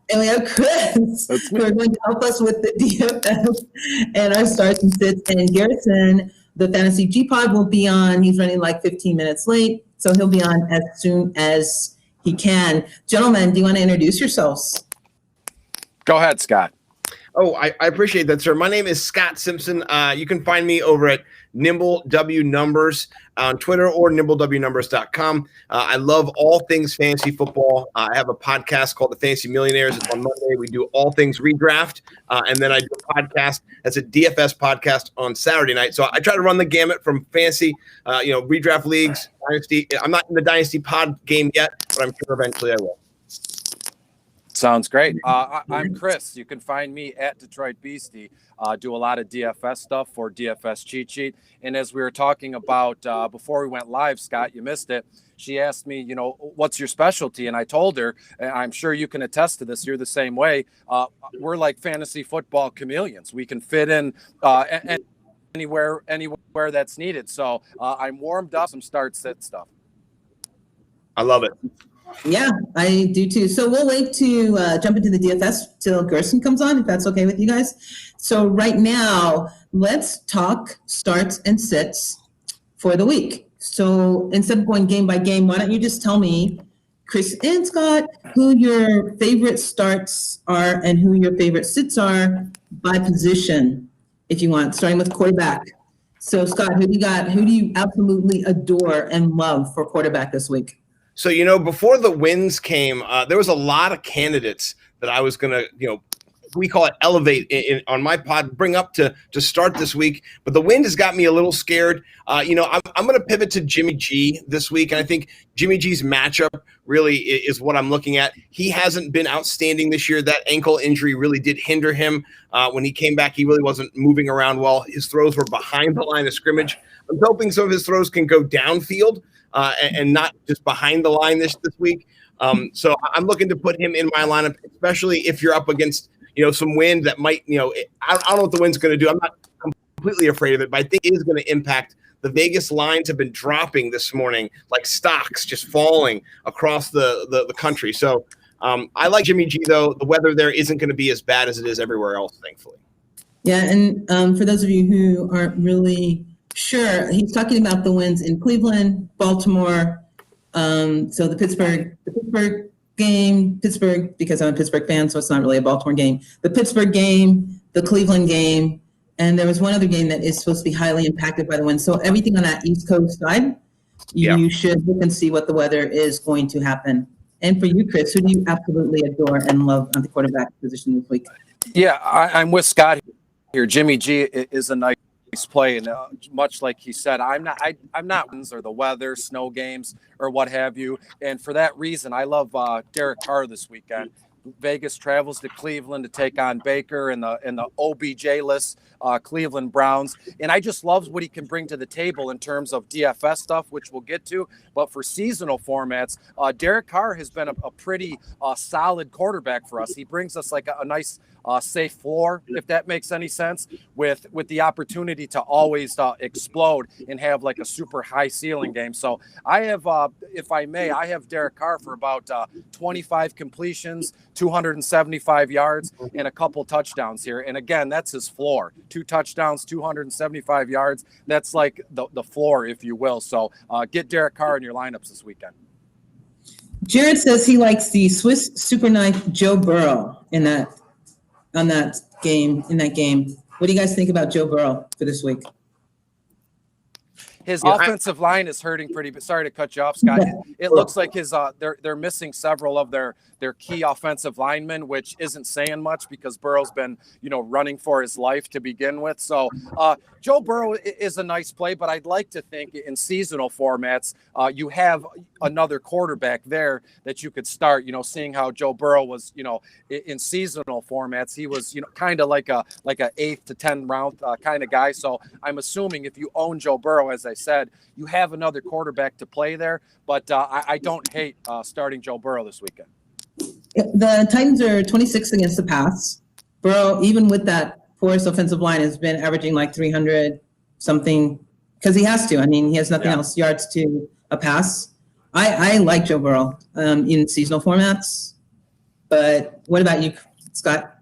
And we have Chris, who are going to help us with the DFS and our starts and sits. And Garrison, the Fantasy G-Pod, will be on. He's running like 15 minutes late, so he'll be on as soon as he can. Gentlemen, do you want to introduce yourselves? Go ahead, Scott. Oh, I appreciate that, sir. My name is Scott Simpson. You can find me over at Nimble W Numbers on Twitter or nimblewnumbers.com. I love all things fantasy football. I have a podcast called The Fantasy Millionaires. It's on Monday. We do all things redraft. And then I do a podcast that's a DFS podcast on Saturday night. So I try to run the gamut from fantasy, redraft leagues, dynasty. I'm not in the dynasty pod game yet, but I'm sure eventually I will. Sounds great. I'm Chris. You can find me at Detroit Beastie. Do a lot of DFS stuff for DFS Cheat Sheet. And as we were talking about before we went live, Scott, you missed it. She asked me, what's your specialty? And I told her, and I'm sure you can attest to this, you're the same way. We're like fantasy football chameleons. We can fit in anywhere that's needed. So I'm warmed up, some start sit stuff. I love it. Yeah, I do too. So we'll wait to jump into the DFS till Gerson comes on, if that's okay with you guys. So right now, let's talk starts and sits for the week. So instead of going game by game, why don't you just tell me, Chris and Scott, who your favorite starts are and who your favorite sits are by position, if you want, starting with quarterback. So Scott, who do you got? Who do you absolutely adore and love for quarterback this week? So, before the wins came, there was a lot of candidates that I was going to, we call it elevate on my pod, bring up to start this week. But the wind has got me a little scared. I'm going to pivot to Jimmy G this week. And I think Jimmy G's matchup really is what I'm looking at. He hasn't been outstanding this year. That ankle injury really did hinder him. When he came back, he really wasn't moving around well. His throws were behind the line of scrimmage. I'm hoping some of his throws can go downfield. And not just behind the line this week. So I'm looking to put him in my lineup, especially if you're up against, some wind that might, I don't know what the wind's going to do. I'm not completely afraid of it, but I think it is going to impact. The Vegas lines have been dropping this morning, like stocks just falling across the country. So I like Jimmy G, though. The weather there isn't going to be as bad as it is everywhere else, thankfully. Yeah, and for those of you who aren't really sure, he's talking about the wins in Cleveland, Baltimore. So the Pittsburgh game, because I'm a Pittsburgh fan, so it's not really a Baltimore game. The Pittsburgh game, the Cleveland game, and there was one other game that is supposed to be highly impacted by the wind. So everything on that East Coast side, you should look and see what the weather is going to happen. And for you, Chris, who do you absolutely adore and love on the quarterback position this week? Yeah, I'm with Scott here. Jimmy G is a nice play, and much like he said, I'm not winds or the weather, snow games or what have you, and for that reason I love Derek Carr this weekend. Vegas travels to Cleveland to take on Baker and the OBJ-less Cleveland Browns. And I just love what he can bring to the table in terms of DFS stuff, which we'll get to. But for seasonal formats, Derek Carr has been a pretty solid quarterback for us. He brings us like a nice safe floor, if that makes any sense, with the opportunity to always explode and have like a super high ceiling game. So I have, if I may, I have Derek Carr for about 25 completions, 275 yards, and a couple touchdowns here. And again, that's his floor. 2 touchdowns, 275 yards. That's like the floor, if you will. So get Derek Carr in your lineups this weekend. Jared says he likes the Swiss super knife Joe Burrow in that game. What do you guys think about Joe Burrow for this week? His offensive line is hurting pretty bit. Sorry to cut you off, Scott. It looks like his they're missing several of their key offensive linemen, which isn't saying much because Burrow's been, running for his life to begin with. So Joe Burrow is a nice play, but I'd like to think in seasonal formats, you have another quarterback there that you could start, seeing how Joe Burrow was, in seasonal formats, he was, kind of like a 8th to 10th round kind of guy. So I'm assuming if you own Joe Burrow, as I said, you have another quarterback to play there, but I don't hate starting Joe Burrow this weekend. The Titans are 26th against the pass. Burrow, even with that porous offensive line, has been averaging like 300 something because he has to. I mean, he has nothing else yards to a pass. I like Joe Burrow in seasonal formats. But what about you, Scott?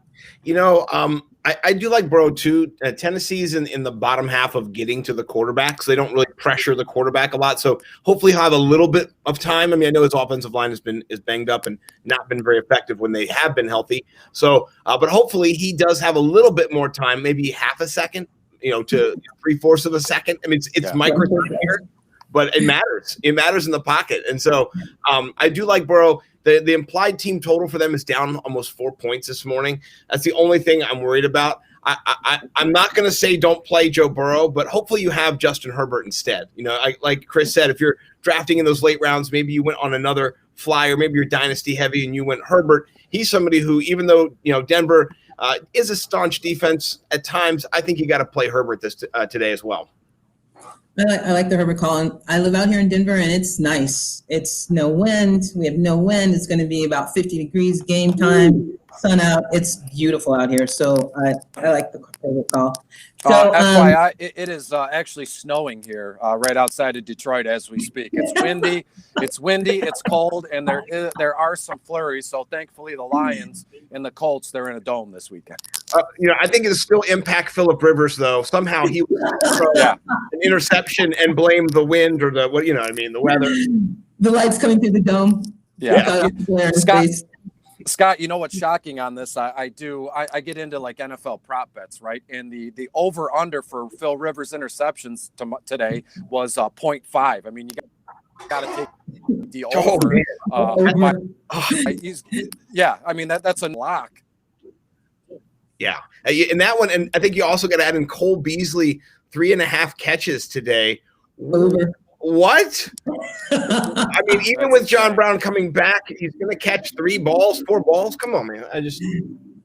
I do like Burrow too. Tennessee's in the bottom half of getting to the quarterback, so they don't really pressure the quarterback a lot. So hopefully he'll have a little bit of time. I mean, I know his offensive line is banged up and not been very effective when they have been healthy. So, but hopefully he does have a little bit more time, maybe half a second, to 3/4 of a second. I mean, it's micro here, but it matters. It matters in the pocket, and so I do like Burrow. The implied team total for them is down almost 4 points this morning. That's the only thing I'm worried about. I'm not going to say don't play Joe Burrow, but hopefully you have Justin Herbert instead. Like Chris said, if you're drafting in those late rounds, maybe you went on another flyer, maybe you're dynasty heavy and you went Herbert. He's somebody who, even though Denver is a staunch defense at times, I think you got to play Herbert today as well. I like the Herbert call. I live out here in Denver, and it's nice. It's no wind. We have no wind. It's going to be about 50 degrees game time, sun out. It's beautiful out here. So I like the Herbert call. So, FYI, it is actually snowing here right outside of Detroit as we speak. It's windy. It's cold, and there are some flurries. So thankfully, the Lions and the Colts, they're in a dome this weekend. I think it'll still impact Phillip Rivers, though. Somehow he will throw an interception and blame the wind or the weather. The lights coming through the dome. Yeah. Scott, you know what's shocking on this? I get into like NFL prop bets, right? And the over under for Phil Rivers interceptions today was 0.5. I mean, you got to take the over. I mean that's a lock. Yeah, and that one, and I think you also got to add in Cole Beasley 3.5 catches today. Over. What? I mean, even with John Brown coming back, he's going to catch 4 balls. Come on, man.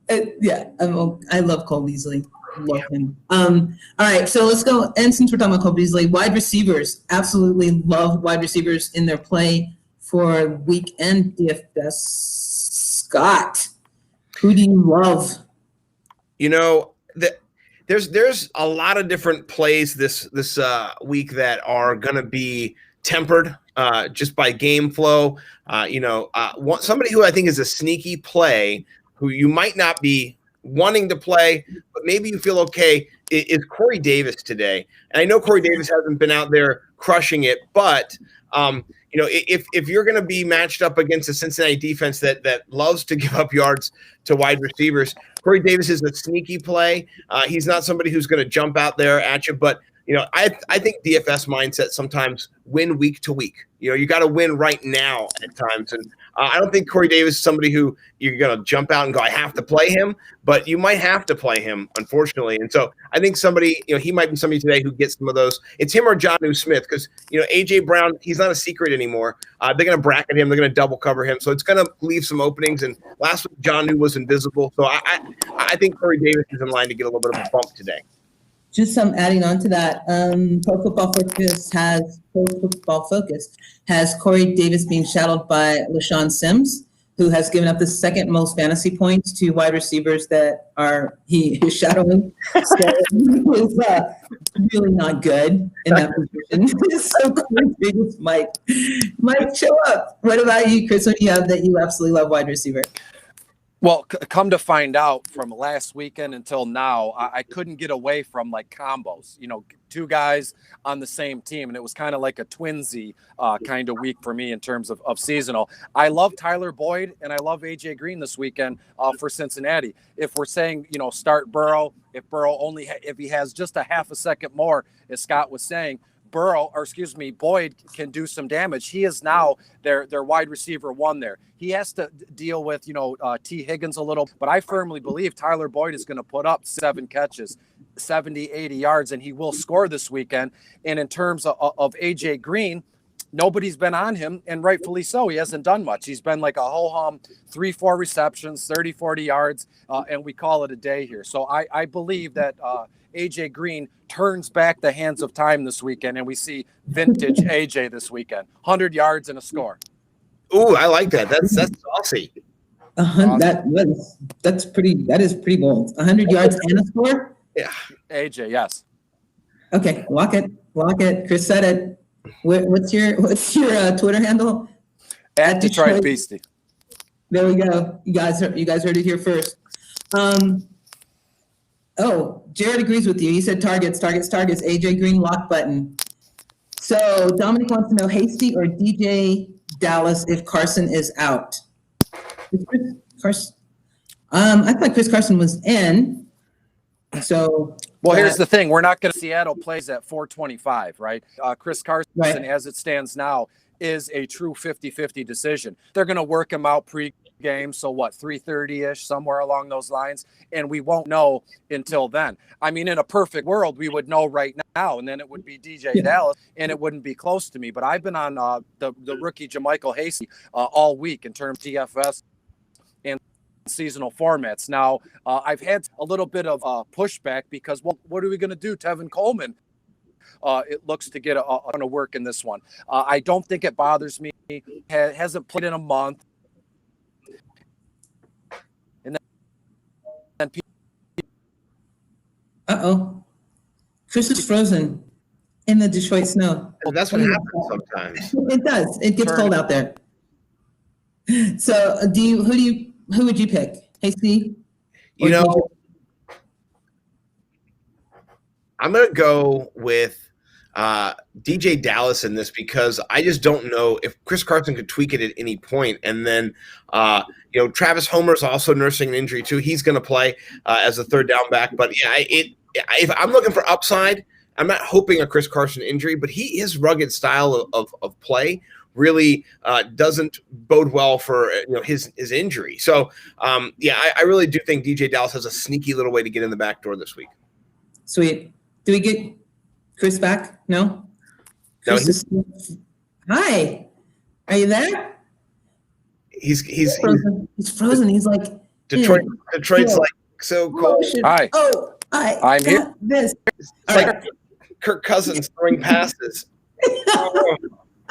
I love Cole Beasley. Love him. All right, so let's go. And since we're talking about Cole Beasley, wide receivers, absolutely love wide receivers in their play for weekend DFS. Scott, who do you love? There's a lot of different plays this week that are going to be tempered just by game flow. Somebody who I think is a sneaky play, who you might not be wanting to play, but maybe you feel okay, is Corey Davis today. And I know Corey Davis hasn't been out there crushing it, but if you're going to be matched up against a Cincinnati defense that loves to give up yards to wide receivers, Corey Davis is a sneaky play. He's not somebody who's going to jump out there at you, but I think DFS mindset sometimes win week to week. You got to win right now at times, and I don't think Corey Davis is somebody who you're going to jump out and go, I have to play him, but you might have to play him, unfortunately. And so I think somebody, he might be somebody today who gets some of those. It's him or Jonnu Smith, because AJ Brown, he's not a secret anymore. They're going to bracket him, they're going to double cover him, so it's going to leave some openings. And last week Jonnu was invisible, so I think Corey Davis is in line to get a little bit of a bump today. Just some adding on to that, Pro Football Focus has Corey Davis being shadowed by LaShawn Sims, who has given up the second most fantasy points to wide receivers that he is shadowing. So he is really not good in that position. So Corey Davis might show up. What about you, Chris? What do you have that you absolutely love wide receiver? Well, come to find out, from last weekend until now, I couldn't get away from like combos, two guys on the same team. And it was kind of like a twinsy kind of week for me in terms of seasonal. I love Tyler Boyd and I love AJ Green this weekend for Cincinnati. If we're saying, start Burrow, if he has just a half a second more, as Scott was saying, Boyd can do some damage. He is now their wide receiver one there. He has to deal with, T. Higgins a little, but I firmly believe Tyler Boyd is going to put up 7 catches, 70, 80 yards, and he will score this weekend. And in terms of AJ Green, nobody's been on him, and rightfully so. He hasn't done much. He's been like a ho-hum, 3-4 receptions, 30, 40 yards, and we call it a day here. So I believe that AJ Green turns back the hands of time this weekend, and we see vintage AJ this weekend, 100 yards and a score. Ooh, I like that. That's saucy. That is pretty bold. 100 yards and a score? Yeah. AJ, yes. Okay, lock it. Chris said it. What's your Twitter handle? At Detroit Beastie. There we go. You guys heard it here first. Jared agrees with you. He said targets. AJ Green lock button. So Dominic wants to know Hasty or DJ Dallas if Carson is out. I thought Chris Carson was in. So here's the thing: we're not going to. Seattle plays at 425, right? Chris Carson, right, as it stands now, is a true 50-50 decision. They're going to work him out pre-game, so 3:30ish, somewhere along those lines, and we won't know until then. I mean, in a perfect world, we would know right now, and then it would be DJ Dallas, and it wouldn't be close to me. But I've been on the rookie Jamal Hasty all week in terms of DFS and seasonal formats. Now, I've had a little bit of pushback because, what are we going to do? Tevin Coleman, it looks to get a ton of work in this one. I don't think it bothers me. Hasn't played in a month. And then Chris is frozen in the Detroit snow. Well, that's what happens sometimes. It does. It gets cold out there. So, who would you pick? Hasty? I'm going to go with DJ Dallas in this because I just don't know if Chris Carson could tweak it at any point. And then, Travis Homer's also nursing an injury too. He's going to play as a third down back. But yeah, if I'm looking for upside, I'm not hoping a Chris Carson injury, but his rugged style of play really doesn't bode well for his injury. So I really do think DJ Dallas has a sneaky little way to get in the back door this week. Sweet. Do we get Chris back? No. Hi. Are you there? He's frozen. He's frozen. He's like Detroit's like so cold. Hi. I'm here. This. It's like Kirk Cousins throwing passes.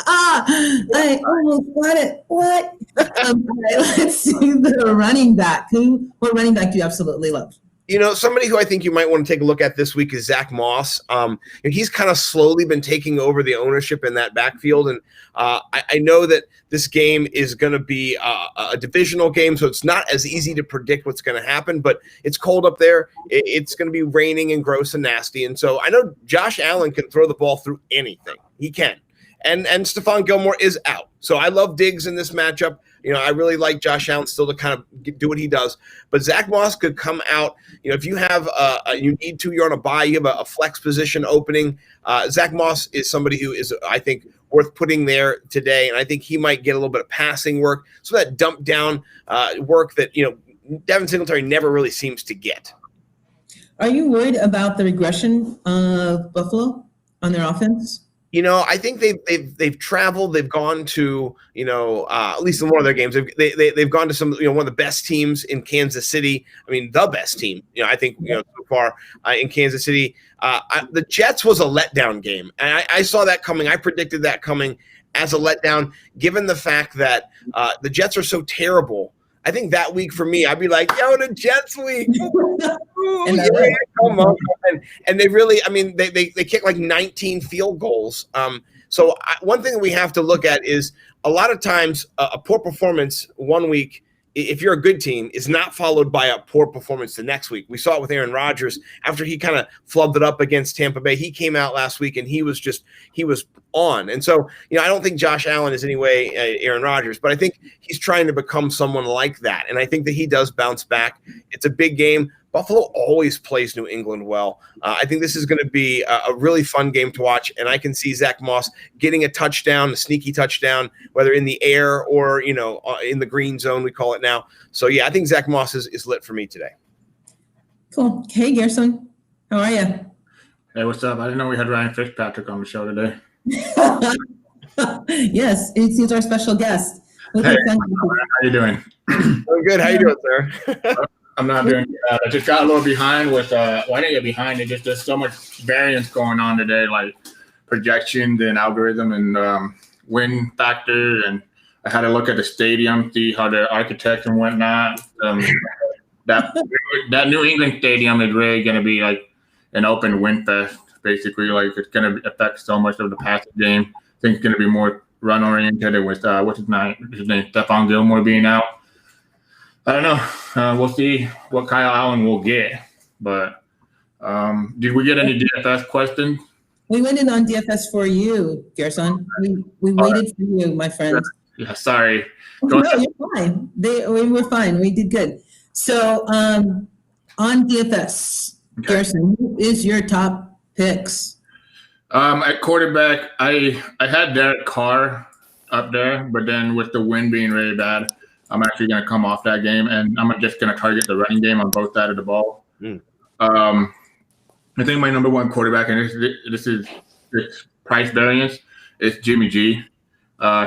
I almost got it. What? All right, let's see the running back. What running back do you absolutely love? Somebody who I think you might want to take a look at this week is Zach Moss. He's kind of slowly been taking over the ownership in that backfield. And I know that this game is going to be a divisional game, so it's not as easy to predict what's going to happen. But it's cold up there. It's going to be raining and gross and nasty. And so I know Josh Allen can throw the ball through anything. He can. And Stephon Gilmore is out. So I love Diggs in this matchup. I really like Josh Allen still to kind of do what he does. But Zach Moss could come out. If you have you need to, you're on a bye, you have a flex position opening. Zach Moss is somebody who is, I think, worth putting there today. And I think he might get a little bit of passing work. So that dump down work that, Devin Singletary never really seems to get. Are you worried about the regression of Buffalo on their offense? I think they've traveled. They've gone to at least in one of their games. They've gone to some one of the best teams in Kansas City. I mean, the best team. I think so far in Kansas City. The Jets was a letdown game, and I saw that coming. I predicted that coming as a letdown, given the fact that the Jets are so terrible. I think that week for me, I'd be like, the Jets week. Come on. And they really, they kick like 19 field goals. So one thing that we have to look at is a lot of times a poor performance one week, if you're a good team, is not followed by a poor performance the next week. We saw it with Aaron Rodgers after he kind of flubbed it up against Tampa Bay. He came out last week and he was on. And so, I don't think Josh Allen is any way Aaron Rodgers, but I think he's trying to become someone like that. And I think that he does bounce back. It's a big game. Buffalo always plays New England well. I think this is going to be a really fun game to watch, and I can see Zach Moss getting a touchdown, a sneaky touchdown, whether in the air or in the green zone, we call it now. So yeah, I think Zach Moss is lit for me today. Cool. Hey, Gerson, how are you? Hey, what's up? I didn't know we had Ryan Fitzpatrick on the show today. Yes, he's our special guest. Hey, how you doing? I'm good. How you doing, sir? I'm not doing bad. I just got a little behind with I didn't get behind. It just there's so much variance going on today, like projections and algorithm and win factor. And I had to look at the stadium, see how the architecture and whatnot. That New England stadium is really going to be like an open win fest, basically. Like it's going to affect so much of the passing game. I think it's going to be more run oriented with what's his name, Stephon Gilmore being out. I don't know. We'll see what Kyle Allen will get. But did we get any DFS questions? We went in on DFS for you, Gerson. We waited for you, my friend. Yeah, sorry. No, you're fine. We were fine. We did good. So on DFS, Okay. Gerson, who is your top picks? At quarterback, I had Derek Carr up there, but then with the wind being really bad, I'm actually going to come off that game, and I'm just going to target the running game on both sides of the ball. I think my number one quarterback, and this is price variance, is Jimmy G.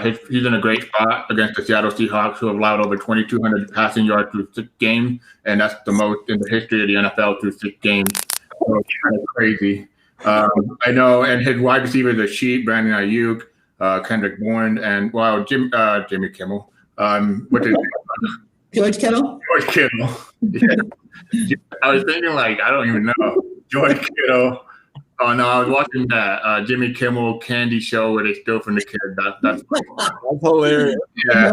He's in a great spot against the Seattle Seahawks, who have allowed over 2,200 passing yards through 6 games, and that's the most in the history of the NFL through 6 games. So it's kind of crazy. I know, and his wide receivers are cheap: Brandon Ayuk, Kendrick Bourne, and Jimmy Kimmel. What is George Kittle? George Kittle. Yeah. I was thinking, like, I don't even know. George Kittle. Oh, no, I was watching that Jimmy Kimmel Candy show where they steal from the kid. That's hilarious. Yeah.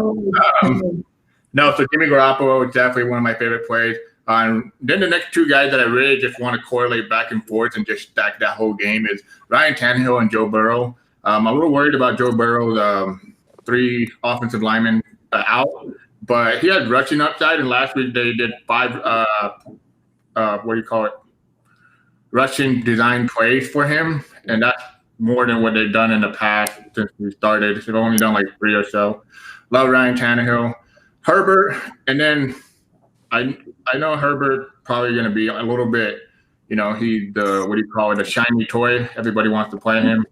No, so Jimmy Garoppolo is definitely one of my favorite plays. Then the next 2 guys that I really just want to correlate back and forth and just stack that whole game is Ryan Tannehill and Joe Burrow. I'm a little worried about Joe Burrow's 3 offensive linemen out, but he had rushing upside, and last week they did 5 rushing design plays for him, and that's more than what they've done in the past since we started. They've only done like 3 or so. Love Ryan Tannehill. Herbert, and then I know Herbert probably going to be a little bit, he's the shiny toy. Everybody wants to play him,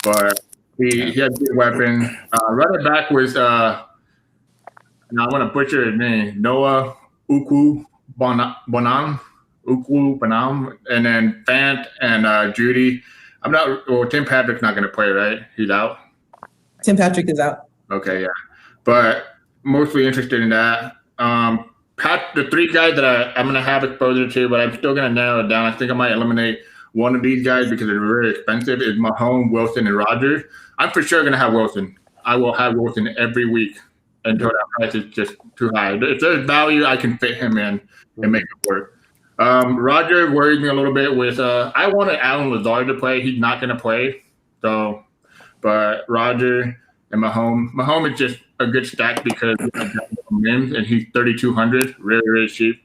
but he had good weapons. Running back was, now I want to butcher his name, Noah Bonham, and then Fant and Judy. Tim Patrick's not going to play, right? He's out? Tim Patrick is out. Okay, yeah. But mostly interested in that. The 3 guys that I'm going to have exposure to, but I'm still going to narrow it down. I think I might eliminate one of these guys because they're very expensive, is Mahomes, Wilson, and Rodgers. I'm for sure going to have Wilson. I will have Wilson every week until that price is just too high. If there's value, I can fit him in and make it work. Rodgers worries me a little bit with I wanted Alan Lazard to play. He's not going to play. So, but Rodgers and Mahomes is just a good stack because Mims, and he's 3,200, really, really cheap.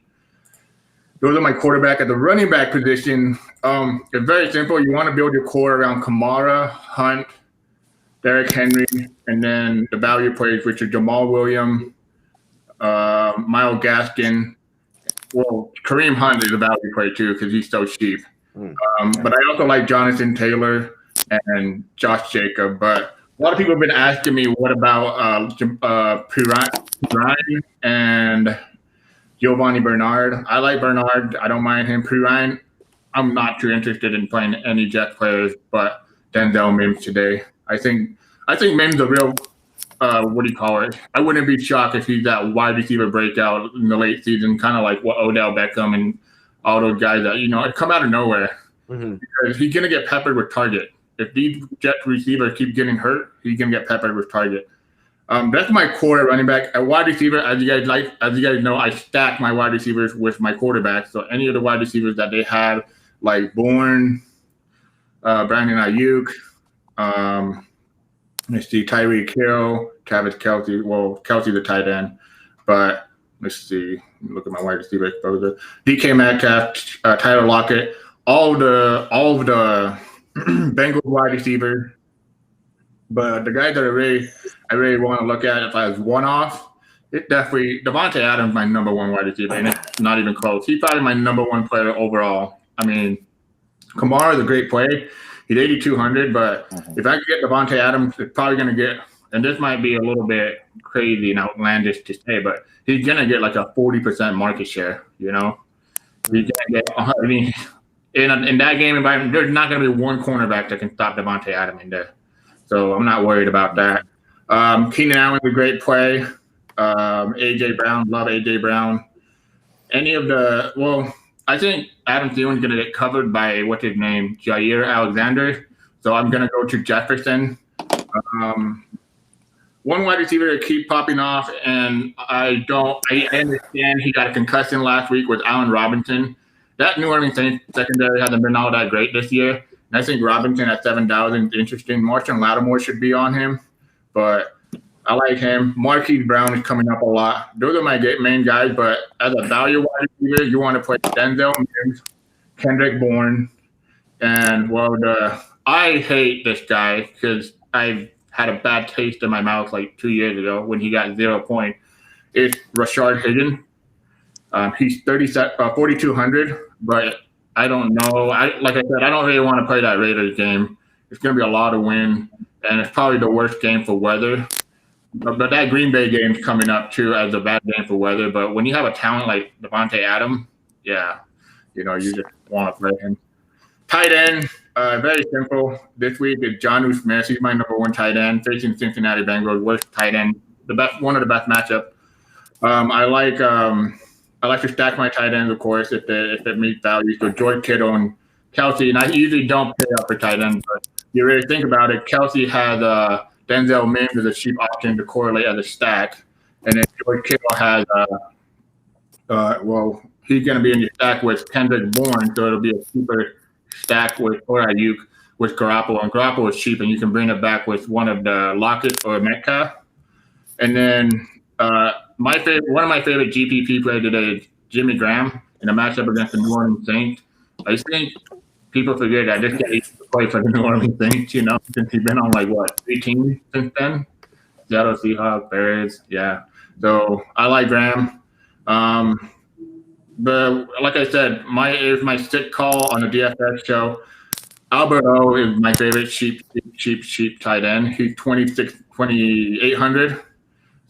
Those are my quarterback. At the running back position, it's very simple. You want to build your core around Kamara, Hunt, Derrick Henry, and then the value plays, which are Jamal Williams, Myles Gaskin. Well, Kareem Hunt is a value play too because he's so cheap. But I also like Jonathan Taylor and Josh Jacob. But a lot of people have been asking me, what about Pirine and Giovanni Bernard? I like Bernard. I don't mind him. Pirine, I'm not too interested in playing any Jets players, but Denzel Mims today. I think Mims is a real I wouldn't be shocked if he's that wide receiver breakout in the late season, kind of like what Odell Beckham and all those guys that, come out of nowhere. Because he's going to get peppered with target. If these Jets receivers keep getting hurt, he's going to get peppered with target. That's my core running back. At wide receiver, as you guys know, I stack my wide receivers with my quarterback. So any of the wide receivers that they have, like Bourne, Brandon Ayuk, let's see, Tyreek Hill, Travis Kelce. Well, Kelce's a tight end, but let's see. Look at my wide receiver exposure. DK Metcalf, Tyler Lockett, all of the Bengals wide receivers. But the guys that I really want to look at if I was one off, it definitely Devontae Adams, my number one wide receiver, and it's not even close. He's probably my number one player overall. I mean, Kamara is a great play. He's 8,200, but if I could get Devontae Adams, it's probably going to get, and this might be a little bit crazy and outlandish to say, but he's going to get like a 40% market share, He's going to get, in that game environment, there's not going to be one cornerback that can stop Devontae Adams in there. So I'm not worried about that. Keenan Allen's a great play. A.J. Brown, love A.J. Brown. I think Adam Thielen's going to get covered by, what's his name, Jair Alexander. So I'm going to go to Jefferson. one wide receiver to keep popping off, and I understand he got a concussion last week with Allen Robinson. That New Orleans Saints secondary hasn't been all that great this year. And I think Robinson at 7,000 is interesting. Marshall Lattimore should be on him, but I like him. Marquise Brown is coming up a lot. Those are my main guys, but as a value wide receiver, you want to play Denzel Mims, Kendrick Bourne, and I hate this guy because I've had a bad taste in my mouth like 2 years ago when he got 0 point. It's Rashard Higgins. He's 4,200, but I don't know. Like I said, I don't really want to play that Raiders game. It's going to be a lot of wind, and it's probably the worst game for weather. But that Green Bay game's coming up too as a bad game for weather. But when you have a talent like Devontae Adams, yeah, you just want to play him. Tight end, very simple. This week is Jonnu Smith. He's my number one tight end, facing Cincinnati Bengals. Worst tight end, one of the best matchups. I like to stack my tight ends, of course, if it meets value. So George Kittle and Kelsey, and I usually don't pay up for tight ends, but you really think about it. Kelsey has Denzel Mims as a cheap option to correlate as a stack, and then George Kittle has he's going to be in your stack with Kendrick Bourne, so it'll be a cheaper stack with Ayuk with Garoppolo, and Garoppolo is cheap, and you can bring it back with one of the Lockett or Metcalf. And then one of my favorite GPP players today is Jimmy Graham in a matchup against the New Orleans Saints. I think people forget that this guy used to play for the New Orleans Saints, since he's been on 3 teams since then. Seattle Seahawks, Bears, yeah. So I like Graham. But like I said, my sit call on the DFS show. Burrow is my favorite cheap tight end. He's 2,800.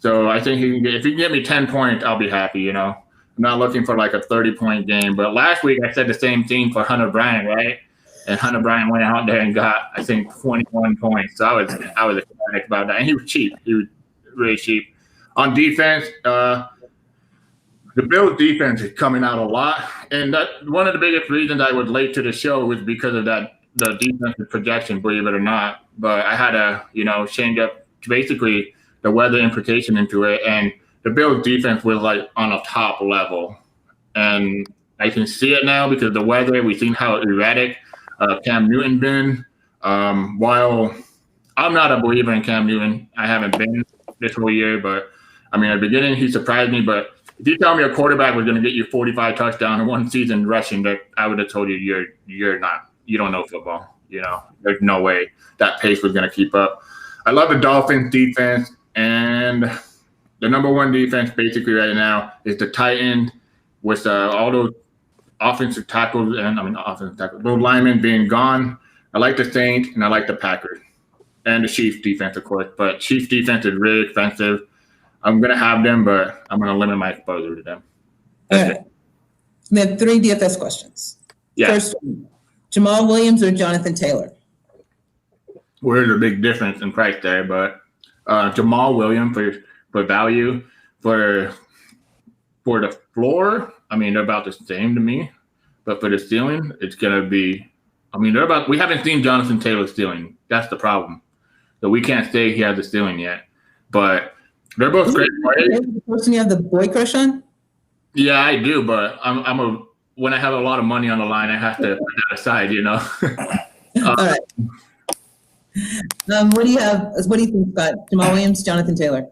So I think if he can get me 10 points, I'll be happy. I'm not looking for a 30-point game. But last week I said the same thing for Hunter Bryant, right? And Hunter Bryant went out there and got, I think, 21 points. So I was ecstatic about that. And he was cheap. He was really cheap. On defense, the Bills' defense is coming out a lot. And one of the biggest reasons I was late to the show was because of the defensive projection, believe it or not. But I had to, change up basically the weather implication into it. And the Bills' defense was on a top level. And I can see it now because of the weather. We've seen how erratic Cam Newton been. While I'm not a believer in Cam Newton, I haven't been this whole year. But, at the beginning, he surprised me. But if you tell me a quarterback was going to get you 45 touchdowns in one season rushing, that I would have told you you don't know football. There's no way that pace was going to keep up. I love the Dolphins defense, and the number one defense basically right now is the tight end with all those offensive tackles those linemen being gone. I like the Saints and I like the Packers and the Chiefs defense, of course, but Chiefs defense is really expensive. I'm going to have them, but I'm going to limit my exposure to them. All right. We have 3 DFS questions. Yeah. First one, Jamal Williams or Jonathan Taylor? There's a big difference in price there, but Jamal Williams for value, for the floor, they're about the same to me. But for the ceiling, it's going to be we haven't seen Jonathan Taylor's ceiling. That's the problem. So we can't say he has the ceiling yet. But they're both great players. The person you have the boy crush on? Yeah, I do, but when I have a lot of money on the line, I have to put that aside, All right. What do you have? What do you think, Scott? Jamal Williams, Jonathan Taylor?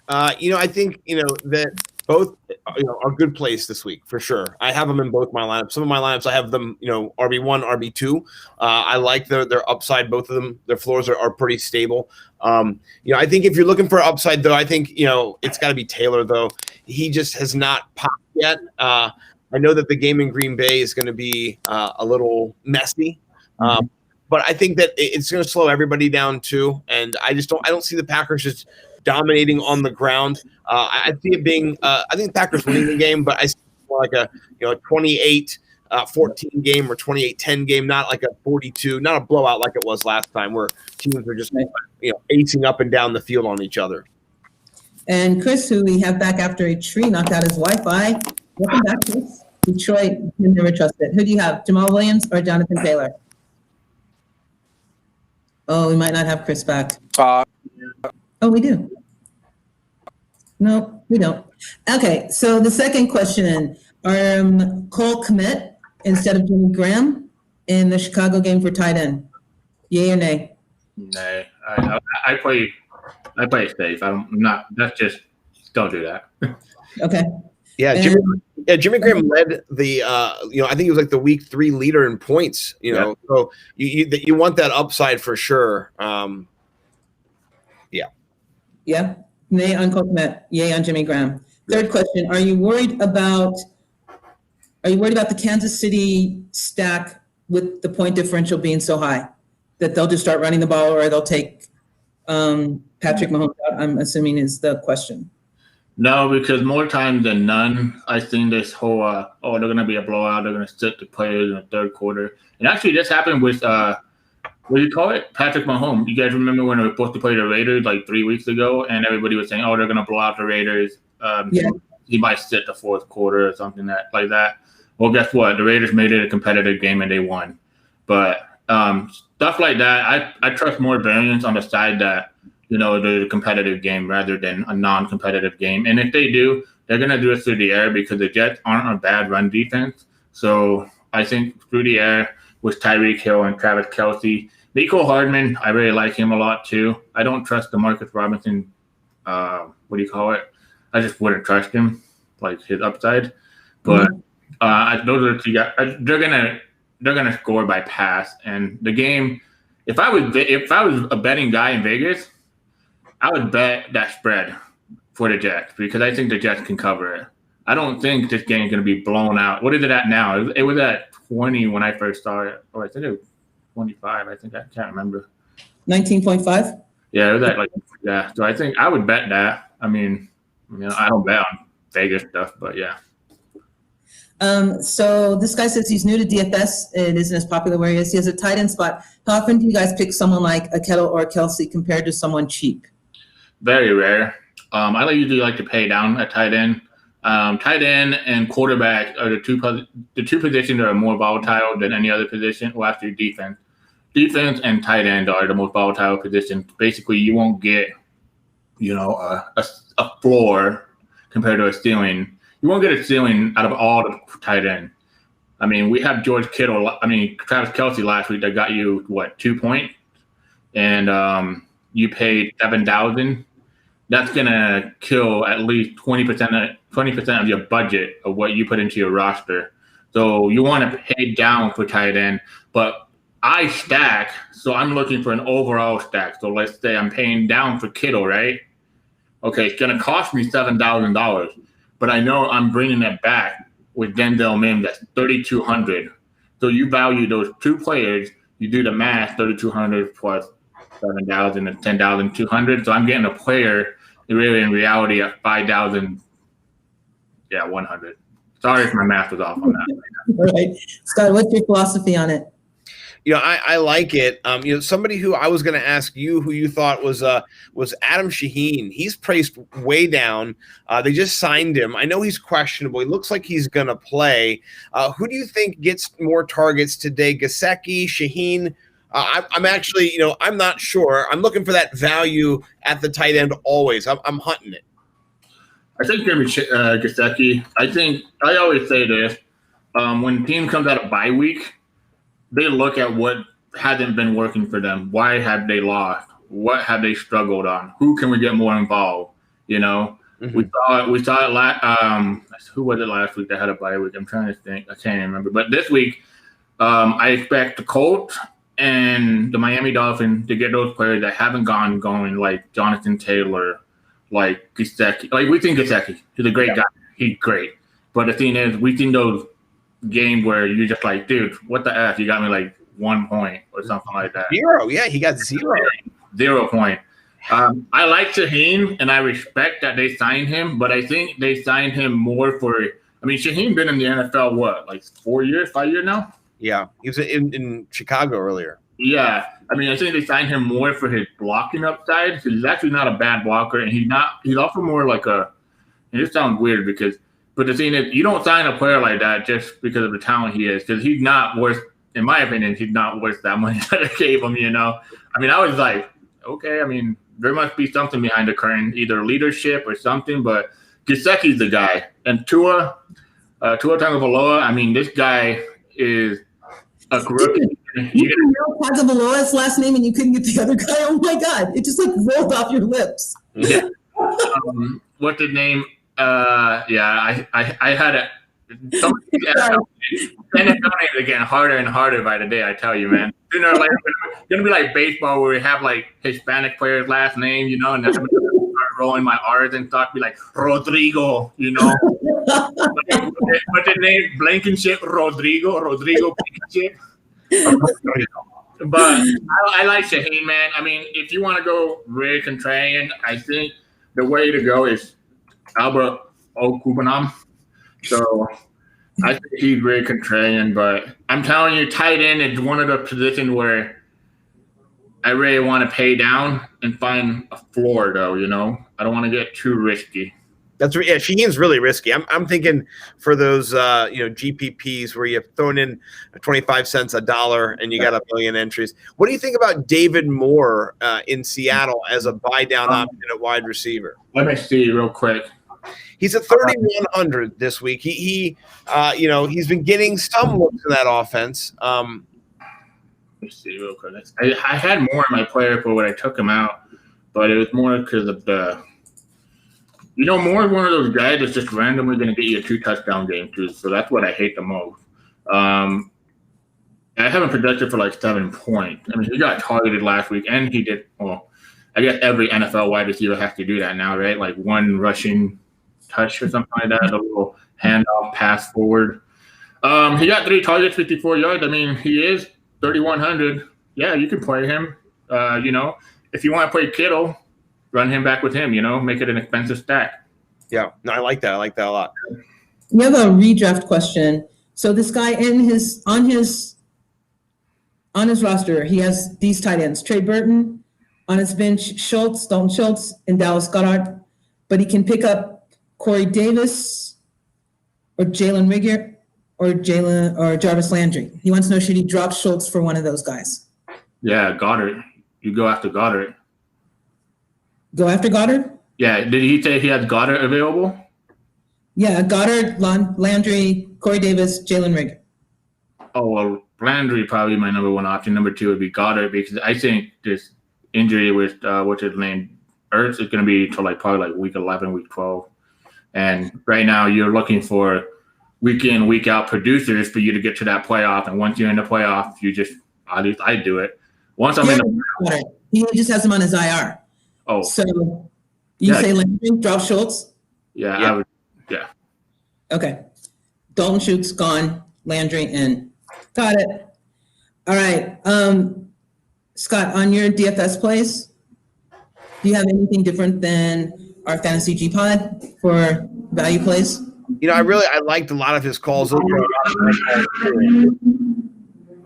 I think that both are good plays this week for sure. I have them in both my lineups. Some of my lineups I have them RB1, RB2. I like their upside. Both of them, their floors are pretty stable. I think if you're looking for upside though, I think it's got to be Taylor though. He just has not popped yet. I know that the game in Green Bay is going to be a little messy. But I think that it's going to slow everybody down too. And I don't see the Packers just dominating on the ground. I see it being, I think the Packers winning the game, but I see it more like a 28-14 game or 28-10 game, not like a 42, not a blowout like it was last time where teams were just acing up and down the field on each other. And Chris, who we have back after a tree knocked out his Wi-Fi. Welcome back, Chris. Detroit, you never trusted. Who do you have, Jamal Williams or Jonathan Taylor? Oh, we might not have Chris back. Oh, we do. No, we don't. Okay, so the second question, Cole Kmet instead of Jimmy Graham in the Chicago game for tight end. Yay or nay? Nay. I play safe. I'm not. That's just don't do that. Okay. Yeah, Jimmy Graham led the I think he was like the week 3 leader in points. So you want that upside for sure. Yeah. Nay on Cole Kmet. Yay on Jimmy Graham. Third question: Are you worried about the Kansas City stack with the point differential being so high that they'll just start running the ball, or they'll take Patrick Mahomes out? I'm assuming is the question. No, because more times than none, I think this whole they're going to be a blowout. They're going to sit the players in the third quarter. And actually, this happened with what do you call it? Patrick Mahomes. You guys remember when they were supposed to play the Raiders like 3 weeks ago, and everybody was saying, "Oh, they're going to blow out the Raiders." He might sit the fourth quarter or something like that. Well, guess what? The Raiders made it a competitive game and they won. But stuff like that, I trust more variance on the side that the competitive game rather than a non-competitive game. And if they do, they're going to do it through the air because the Jets aren't a bad run defense. So I think through the air with Tyreek Hill and Travis Kelce. Nico Hardman, I really like him a lot too. I don't trust DeMarcus Robinson. I just wouldn't trust him, like his upside. But those are the two guys. They're gonna score by pass. And the game, if I was a betting guy in Vegas, I would bet that spread for the Jets because I think the Jets can cover it. I don't think this game is going to be blown out. What is it at now? It was at 20 when I first saw it. Or I think it was 25. I can't remember. 19.5? Yeah, it was at So I think I would bet that. I mean, I don't bet on Vegas stuff, but yeah. So this guy says he's new to DFS. It isn't as popular where he is. He has a tight end spot. How often do you guys pick someone like a Kettle or a Kelce compared to someone cheap? Very rare. I usually like to pay down at tight end. Tight end and quarterback are the two positions that are more volatile than any other position. Well, after defense. Defense and tight end are the most volatile positions. Basically, you won't get, a floor compared to a ceiling. You won't get a ceiling out of all the tight end. I mean, we have Travis Kelce last week that got you, 2 points? And you paid $7,000. That's going to kill at least 20% of your budget of what you put into your roster. So you want to pay down for tight end. But I stack, so I'm looking for an overall stack. So let's say I'm paying down for Kittle, right? Okay, it's going to cost me $7,000. But I know I'm bringing it back with Denzel Mims at $3,200. So you value those two players. You do the math, $3,200 plus $7,000 and $10,200. So I'm getting a player really in reality at $5,000. Yeah, 100. Sorry if my math was off on that. All right, Scott, what's your philosophy on it? I like it. Somebody who I was going to ask you who you thought was Adam Shaheen. He's priced way down. They just signed him. I know he's questionable. He looks like he's going to play. Who do you think gets more targets today? Gesicki, Shaheen? I'm actually, I'm not sure. I'm looking for that value at the tight end always. I'm hunting it. I think it's going to be Gesicki. I always say this. When a team comes out of bye week, they look at what hasn't been working for them. Why have they lost? What have they struggled on? Who can we get more involved? Mm-hmm. We saw it last. Who was it last week that had a bye week? I'm trying to think. I can't remember. But this week, I expect the Colts and the Miami Dolphins to get those players that haven't going, like Jonathan Taylor, like Gesicki. Like we think Gesicki, he's a great guy. He's great. But the thing is, we think those game where you're just like, dude, what the F? You got me like 1 point or something like that. 0, yeah, he got 0. 0 point. I like Shaheen, and I respect that they signed him, but I think they signed him more for – Shaheen been in the NFL, 5 years now? Yeah, he was in Chicago earlier. Yeah. I think they signed him more for his blocking upside because he's actually not a bad blocker, and he's also more like a – and this sounds weird because – but the thing is, you don't sign a player like that just because of the talent he is, because he's not worth, in my opinion, he's not worth that money that I gave him, I was like, okay, there must be something behind the curtain, either leadership or something. But Gesicki's the guy, and Tua Tagovailoa. I mean, this guy is a rookie. You didn't know Tagovailoa's last name and you couldn't get the other guy. Oh my God! It just like rolled off your lips. Yeah. What's his name? Yeah, I had it. Some NFL names are getting harder and harder by the day. I tell you, man. Sooner or later, it's gonna be like baseball where we have like Hispanic players' last name, you know, and then I'm gonna start rolling my R's and stuff. Be like Rodrigo, you know. But the name Blankenship, Rodrigo Blankenship. But I like Shaheen, man. I mean, if you want to go really contrarian, I think the way to go is Albert Okubanam. So I think he's very contrarian, but I'm telling you, tight end is one of the positions where I really want to pay down and find a floor, though. You know, I don't want to get too risky. That's right. Yeah, Shaheen's really risky. I'm thinking for those GPPs where you have thrown in 25 cents a dollar and you got a million entries. What do you think about David Moore in Seattle as a buy down option at wide receiver? Let me see real quick. He's at 3,100 this week. He's been getting some looks in that offense. Let me see real quick. I had more in my player pool when I took him out, but it was more because of the. You know, Moore is one of those guys that's just randomly going to get you a 2-touchdown game, too. So that's what I hate the most. I haven't projected for like 7 points. I mean, he got targeted last week, and he did. Well, I guess every NFL wide receiver has to do that now, right? Like one rushing touch or something like that, a little handoff pass forward. He got 3 targets, 54 yards. I mean, he is 3,100. Yeah, you can play him. If you want to play Kittle, run him back with him, make it an expensive stack. Yeah, no, I like that. I like that a lot. We have a redraft question. So this guy on his roster, he has these tight ends: Trey Burton, on his bench, Dalton Schultz, and Dallas Goedert. But he can pick up Corey Davis or Jalen Rigger or Jarvis Landry. He wants to know, should he drop Schultz for one of those guys? Yeah, Goddard. You go after Goddard. Go after Goddard? Yeah. Did he say he has Goddard available? Yeah, Goddard, Landry, Corey Davis, Jalen Rigger. Oh, well, Landry probably my number one option. Number 2 would be Goddard, because I think this injury with what's his name, Ertz, is going to be till probably week 11, week 12. And right now you're looking for week in, week out producers for you to get to that playoff. And once you're in the playoff, at least I do it. Once I'm in the he just has him on his IR. Oh, so you say Landry, drop Schultz? Yeah, I would. Yeah. Okay. Dalton Schultz gone. Landry in. Got it. All right. Scott, on your DFS plays, do you have anything different than our Fantasy G Pod for value plays? I liked a lot of his calls. Ooh,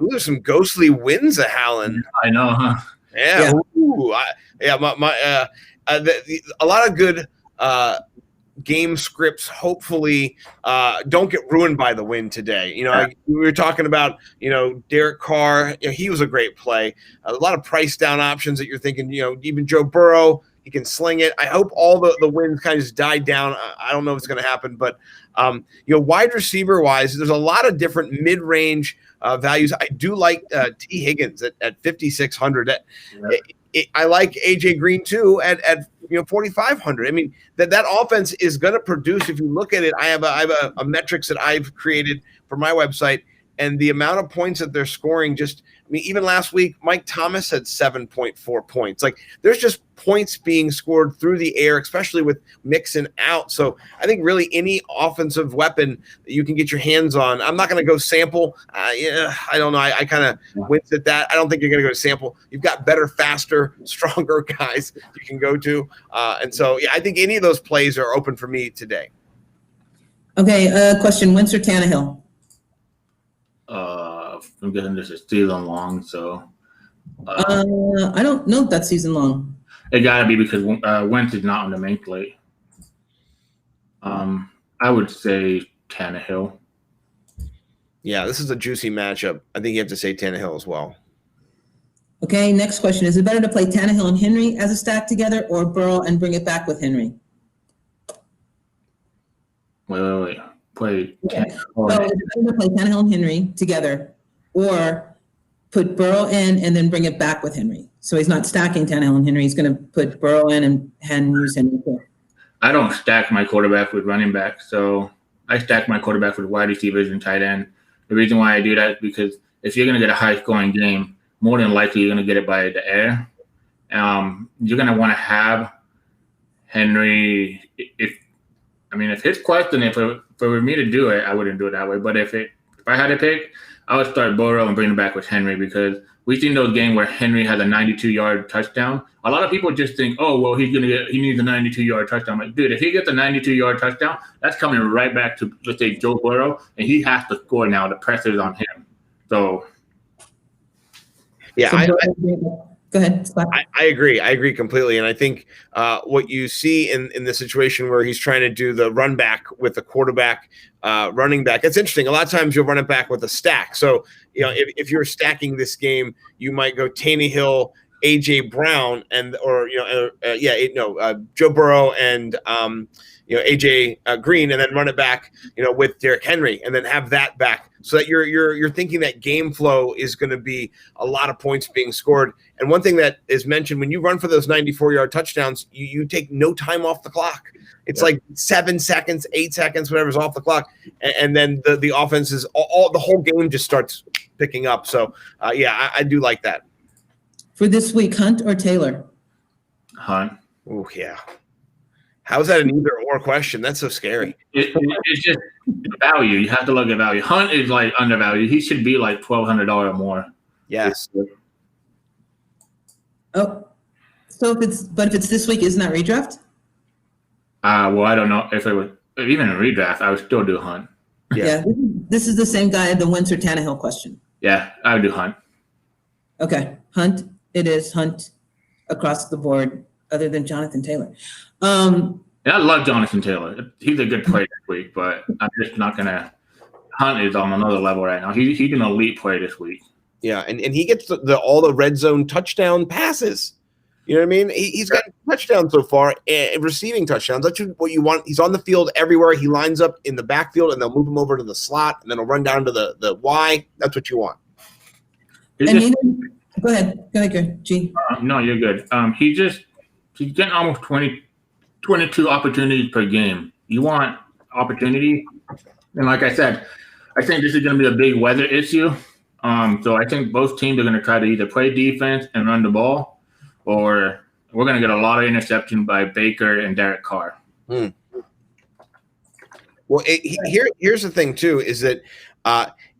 there's some ghostly winds a howling. I know, huh? Yeah. Ooh, a lot of good game scripts hopefully don't get ruined by the wind today. We were talking about, Derek Carr. He was a great play. A lot of price down options that you're thinking, even Joe Burrow, he can sling it. I hope all the winds kind of just died down. I don't know if it's going to happen, but wide receiver wise, there's a lot of different mid-range values. I do like T. Higgins at 5,600. I like AJ Green too at 4,500. I mean that offense is going to produce. If you look at it, I have a metrics that I've created for my website, and the amount of points that they're scoring. Even last week, Mike Thomas had 7.4 points. There's just points being scored through the air, especially with Mixon out. So I think really any offensive weapon that you can get your hands on. I'm not going to go sample. I don't know. I kind of winced at that. I don't think you're going to go to sample. You've got better, faster, stronger guys you can go to. And so, I think any of those plays are open for me today. Okay, question. Wentz or Tannehill? I'm guessing this is season long, so. I don't know if that's season long. It got to be because Wentz is not on the main plate. I would say Tannehill. Yeah, this is a juicy matchup. I think you have to say Tannehill as well. Okay, next question. Is it better to play Tannehill and Henry as a stack together or Burrow and bring it back with Henry? Wait. Play. Okay. So is it better to play Tannehill and Henry together or put Burrow in and then bring it back with Henry? So he's not stacking Tannehill and Henry. He's going to put Burrow in and use Henry too. I don't stack my quarterback with running back, so I stack my quarterback with wide receivers and tight end. The reason why I do that is because if you're going to get a high-scoring game, more than likely you're going to get it by the air. You're going to want to have Henry. If his question, if it were me to do it, I wouldn't do it that way. But if I had to pick, I would start Burrow and bring it back with Henry because we've seen those games where Henry has a 92-yard touchdown. A lot of people just think, oh, well, he needs a 92-yard touchdown. Like, dude, if he gets a 92-yard touchdown, that's coming right back to, let's say, Joe Burrow, and he has to score now. The pressure's on him. So, yeah, go ahead, Scott. I agree. I agree completely. And I think what you see in the situation where he's trying to do the run back with the quarterback, running back, it's interesting. A lot of times you'll run it back with a stack. So, if you're stacking this game, you might go Tannehill, A.J. Brown, Joe Burrow and A.J. Green, and then run it back, with Derrick Henry, and then have that back, so that you're thinking that game flow is going to be a lot of points being scored. And one thing that is mentioned when you run for those 94-yard touchdowns, you take no time off the clock. It's like 7 seconds, 8 seconds, whatever's off the clock, and then the offense is the whole game just starts picking up. So I do like that. For this week, Hunt or Taylor? Hunt. Oh yeah. How's that an either or question? That's so scary. It's just value. You have to look at value. Hunt is like undervalued. He should be like $1,200 or more. Yes. Oh, so if it's this week, isn't that redraft? Well, I don't know if it would even in redraft. I would still do Hunt. Yeah. This is the same guy, the Wentz or Tannehill question. Yeah, I would do Hunt. Okay, Hunt. It is Hunt across the board, other than Jonathan Taylor. I love Jonathan Taylor. He's a good player this week, but I'm just not gonna. Hunt is on another level right now. He's an elite player this week. Yeah, and he gets all the red zone touchdown passes. You know what I mean? He's got touchdowns so far, receiving touchdowns. That's what you want. He's on the field everywhere. He lines up in the backfield, and they'll move him over to the slot, and then he'll run down to the Y. That's what you want. Go ahead, G. No, you're good. He's getting almost 22 opportunities per game. You want opportunity, and like I said, I think this is going to be a big weather issue. So I think both teams are going to try to either play defense and run the ball, or we're going to get a lot of interception by Baker and Derek Carr. Well, here's the thing too, is that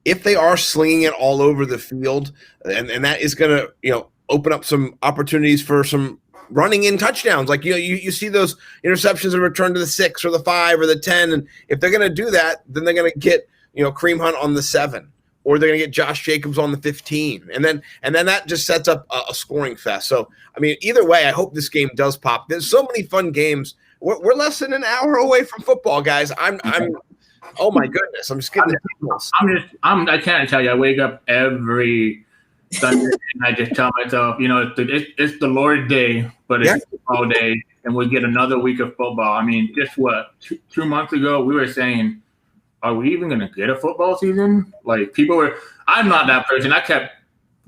if they are slinging it all over the field, and that is going to open up some opportunities for some running in touchdowns. Like you see those interceptions and return to the 6 or the 5 or the 10, and if they're going to do that, then they're going to get Kareem Hunt on the 7. Or they're going to get Josh Jacobs on the 15. And then that just sets up a scoring fest. So, I mean, either way, I hope this game does pop. There's so many fun games. We're less than an hour away from football, guys. I'm oh my goodness. I'm just getting the signals. I can't tell you. I wake up every Sunday and I just tell myself, it's the Lord's day, but it's football day, and we get another week of football. I mean, just what, 2 months ago, we were saying, are we even going to get a football season? Like, I'm not that person. I kept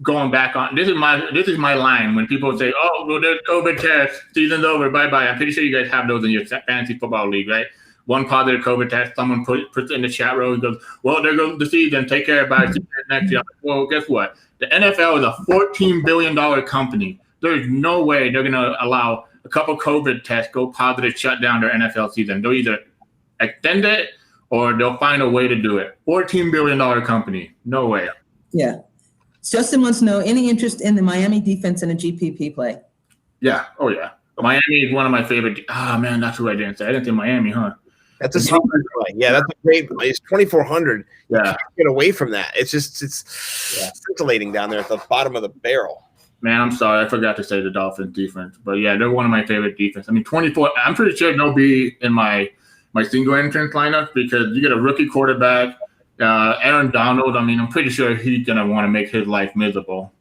going back on. This is my line when people say, oh, well, there's COVID test, season's over, bye-bye. I'm pretty sure you guys have those in your fantasy football league, right? One positive COVID test, someone puts it in the chat room and goes, well, there goes the season. Take care, bye. See you next year. Well, guess what? The NFL is a $14 billion company. There's no way they're going to allow a couple COVID tests go positive, shut down their NFL season. They'll either extend it or they'll find a way to do it. $14 billion company. No way. Yeah. Justin wants to know, any interest in the Miami defense in a GPP play? Yeah. Oh, yeah. Miami is one of my favorite. Man, that's who I didn't say. I didn't say Miami, huh? That's a super play. Yeah, that's a great play. It's 2,400. Yeah. You can't get away from that. It's scintillating down there at the bottom of the barrel. Man, I'm sorry. I forgot to say the Dolphins defense. But, yeah, they're one of my favorite defense. I mean, 24. I'm pretty sure they'll be in my single entrance lineup because you get a rookie quarterback, Aaron Donald. I mean, I'm pretty sure he's going to want to make his life miserable.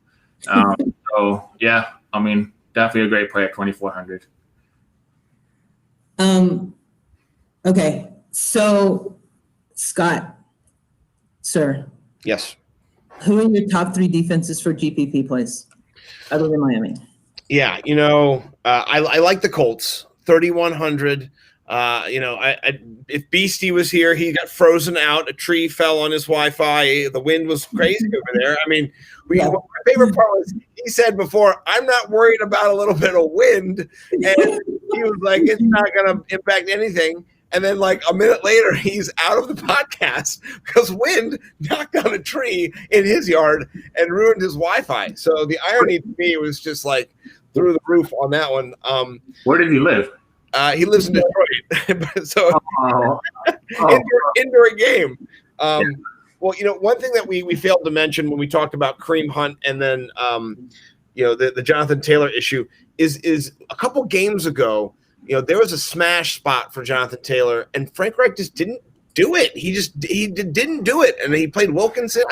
So yeah, I mean, definitely a great play at 2,400. Okay, so Scott, sir, Yes. who are your top 3 defenses for GPP plays other than Miami? Yeah, I like the Colts, 3,100. If Beastie was here, he got frozen out. A tree fell on his Wi-Fi. The wind was crazy over there. I mean, my favorite part was he said before, "I'm not worried about a little bit of wind," and he was like, "It's not going to impact anything." And then, like a minute later, he's out of the podcast because wind knocked down a tree in his yard and ruined his Wi-Fi. So the irony to me was just like through the roof on that one. Where did he live? He lives in Detroit, so indoor game. Well, one thing that we failed to mention when we talked about Kareem Hunt and then the Jonathan Taylor issue is a couple games ago. There was a smash spot for Jonathan Taylor, and Frank Reich just didn't do it. He didn't do it, and he played Wilkinson.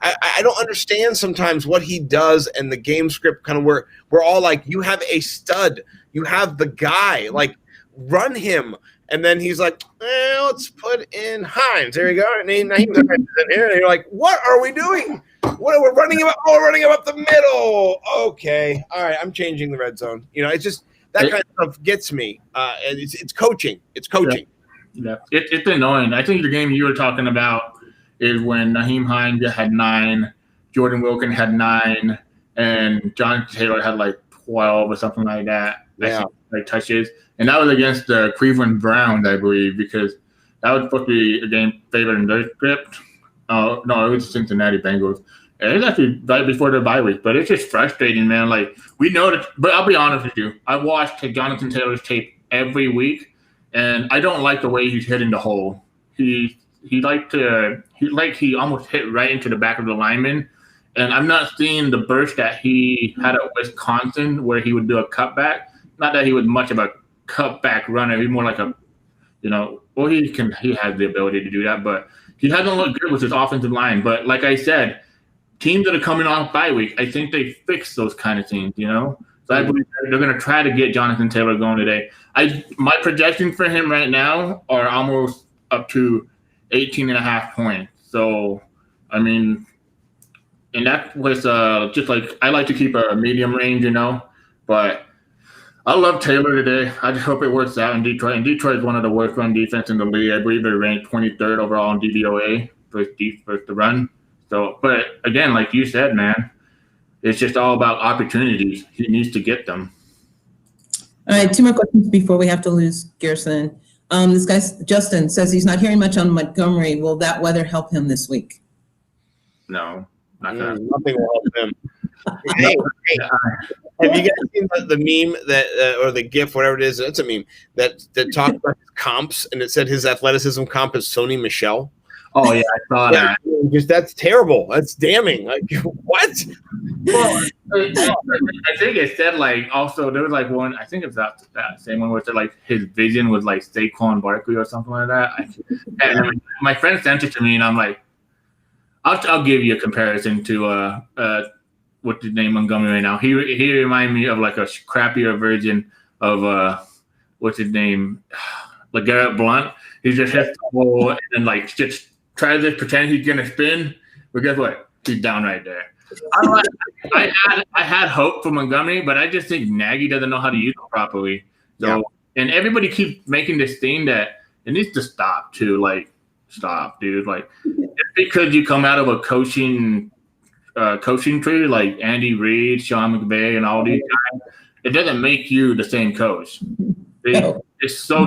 I don't understand sometimes what he does and the game script kind of where we're all like, you have a stud, you have the guy, like run him, and then he's like, let's put in Hines. There you go. And now he's in here, and you're like, what are we doing? What are we running him up? Oh, we're running him up the middle. Okay, all right, I'm changing the red zone. It's just. That kind of stuff gets me. And it's coaching. It's coaching. Yeah. It's annoying. I think the game you were talking about is when Nyheim Hines had 9, Jordan Wilkins had 9, and Jonathan Taylor had like 12 or something like that. Yeah. Like touches. And that was against the Cleveland Browns, I believe, because that was supposed to be a game favored in their script. Oh, no, it was Cincinnati Bengals. And it's actually right before the bye week, but it's just frustrating, man. Like, we know that, but I'll be honest with you. I watched Jonathan Taylor's tape every week, and I don't like the way he's hitting the hole. He almost hit right into the back of the lineman, and I'm not seeing the burst that he had at Wisconsin where he would do a cutback. Not that he was much of a cutback runner. He's more like he has the ability to do that, but he hasn't looked good with his offensive line. But like I said, teams that are coming off bye week, I think they fix those kind of things, So I believe they're going to try to get Jonathan Taylor going today. My projections for him right now are almost up to 18.5 points. So, I mean, and that was just like I like to keep a medium range, But I love Taylor today. I just hope it works out in Detroit. And Detroit is one of the worst run defense in the league. I believe they're ranked 23rd overall in DVOA versus the run. So, but again, like you said, man, it's just all about opportunities. He needs to get them. All right, 2 more questions before we have to lose Garrison. This guy, Justin, says he's not hearing much on Montgomery. Will that weather help him this week? No, not that. Nothing will help him. Hey, have you guys seen the meme that or the GIF, whatever it is? It's a meme that talked about his comps, and it said his athleticism comp is Sony Michel. Oh yeah, I saw that. That's terrible. That's damning. Like what? Well, I think it said like also there was like one. I think it's that same one where it said like his vision was like Saquon Barkley or something like that. And my friend sent it to me, and I'm like, I'll give you a comparison to what's his name, Montgomery right now. He reminded me of like a crappier version of what's his name, LeGarrette Blount. He just hits the hole and then like just tries to pretend he's gonna spin, but guess what? He's down right there. I had hope for Montgomery, but I just think Nagy doesn't know how to use it properly. So and everybody keeps making this thing that it needs to stop too. Like, stop, dude. Like, just because you come out of a coaching tree like Andy Reid, Sean McVay, and all these guys, it doesn't make you the same coach. It's so.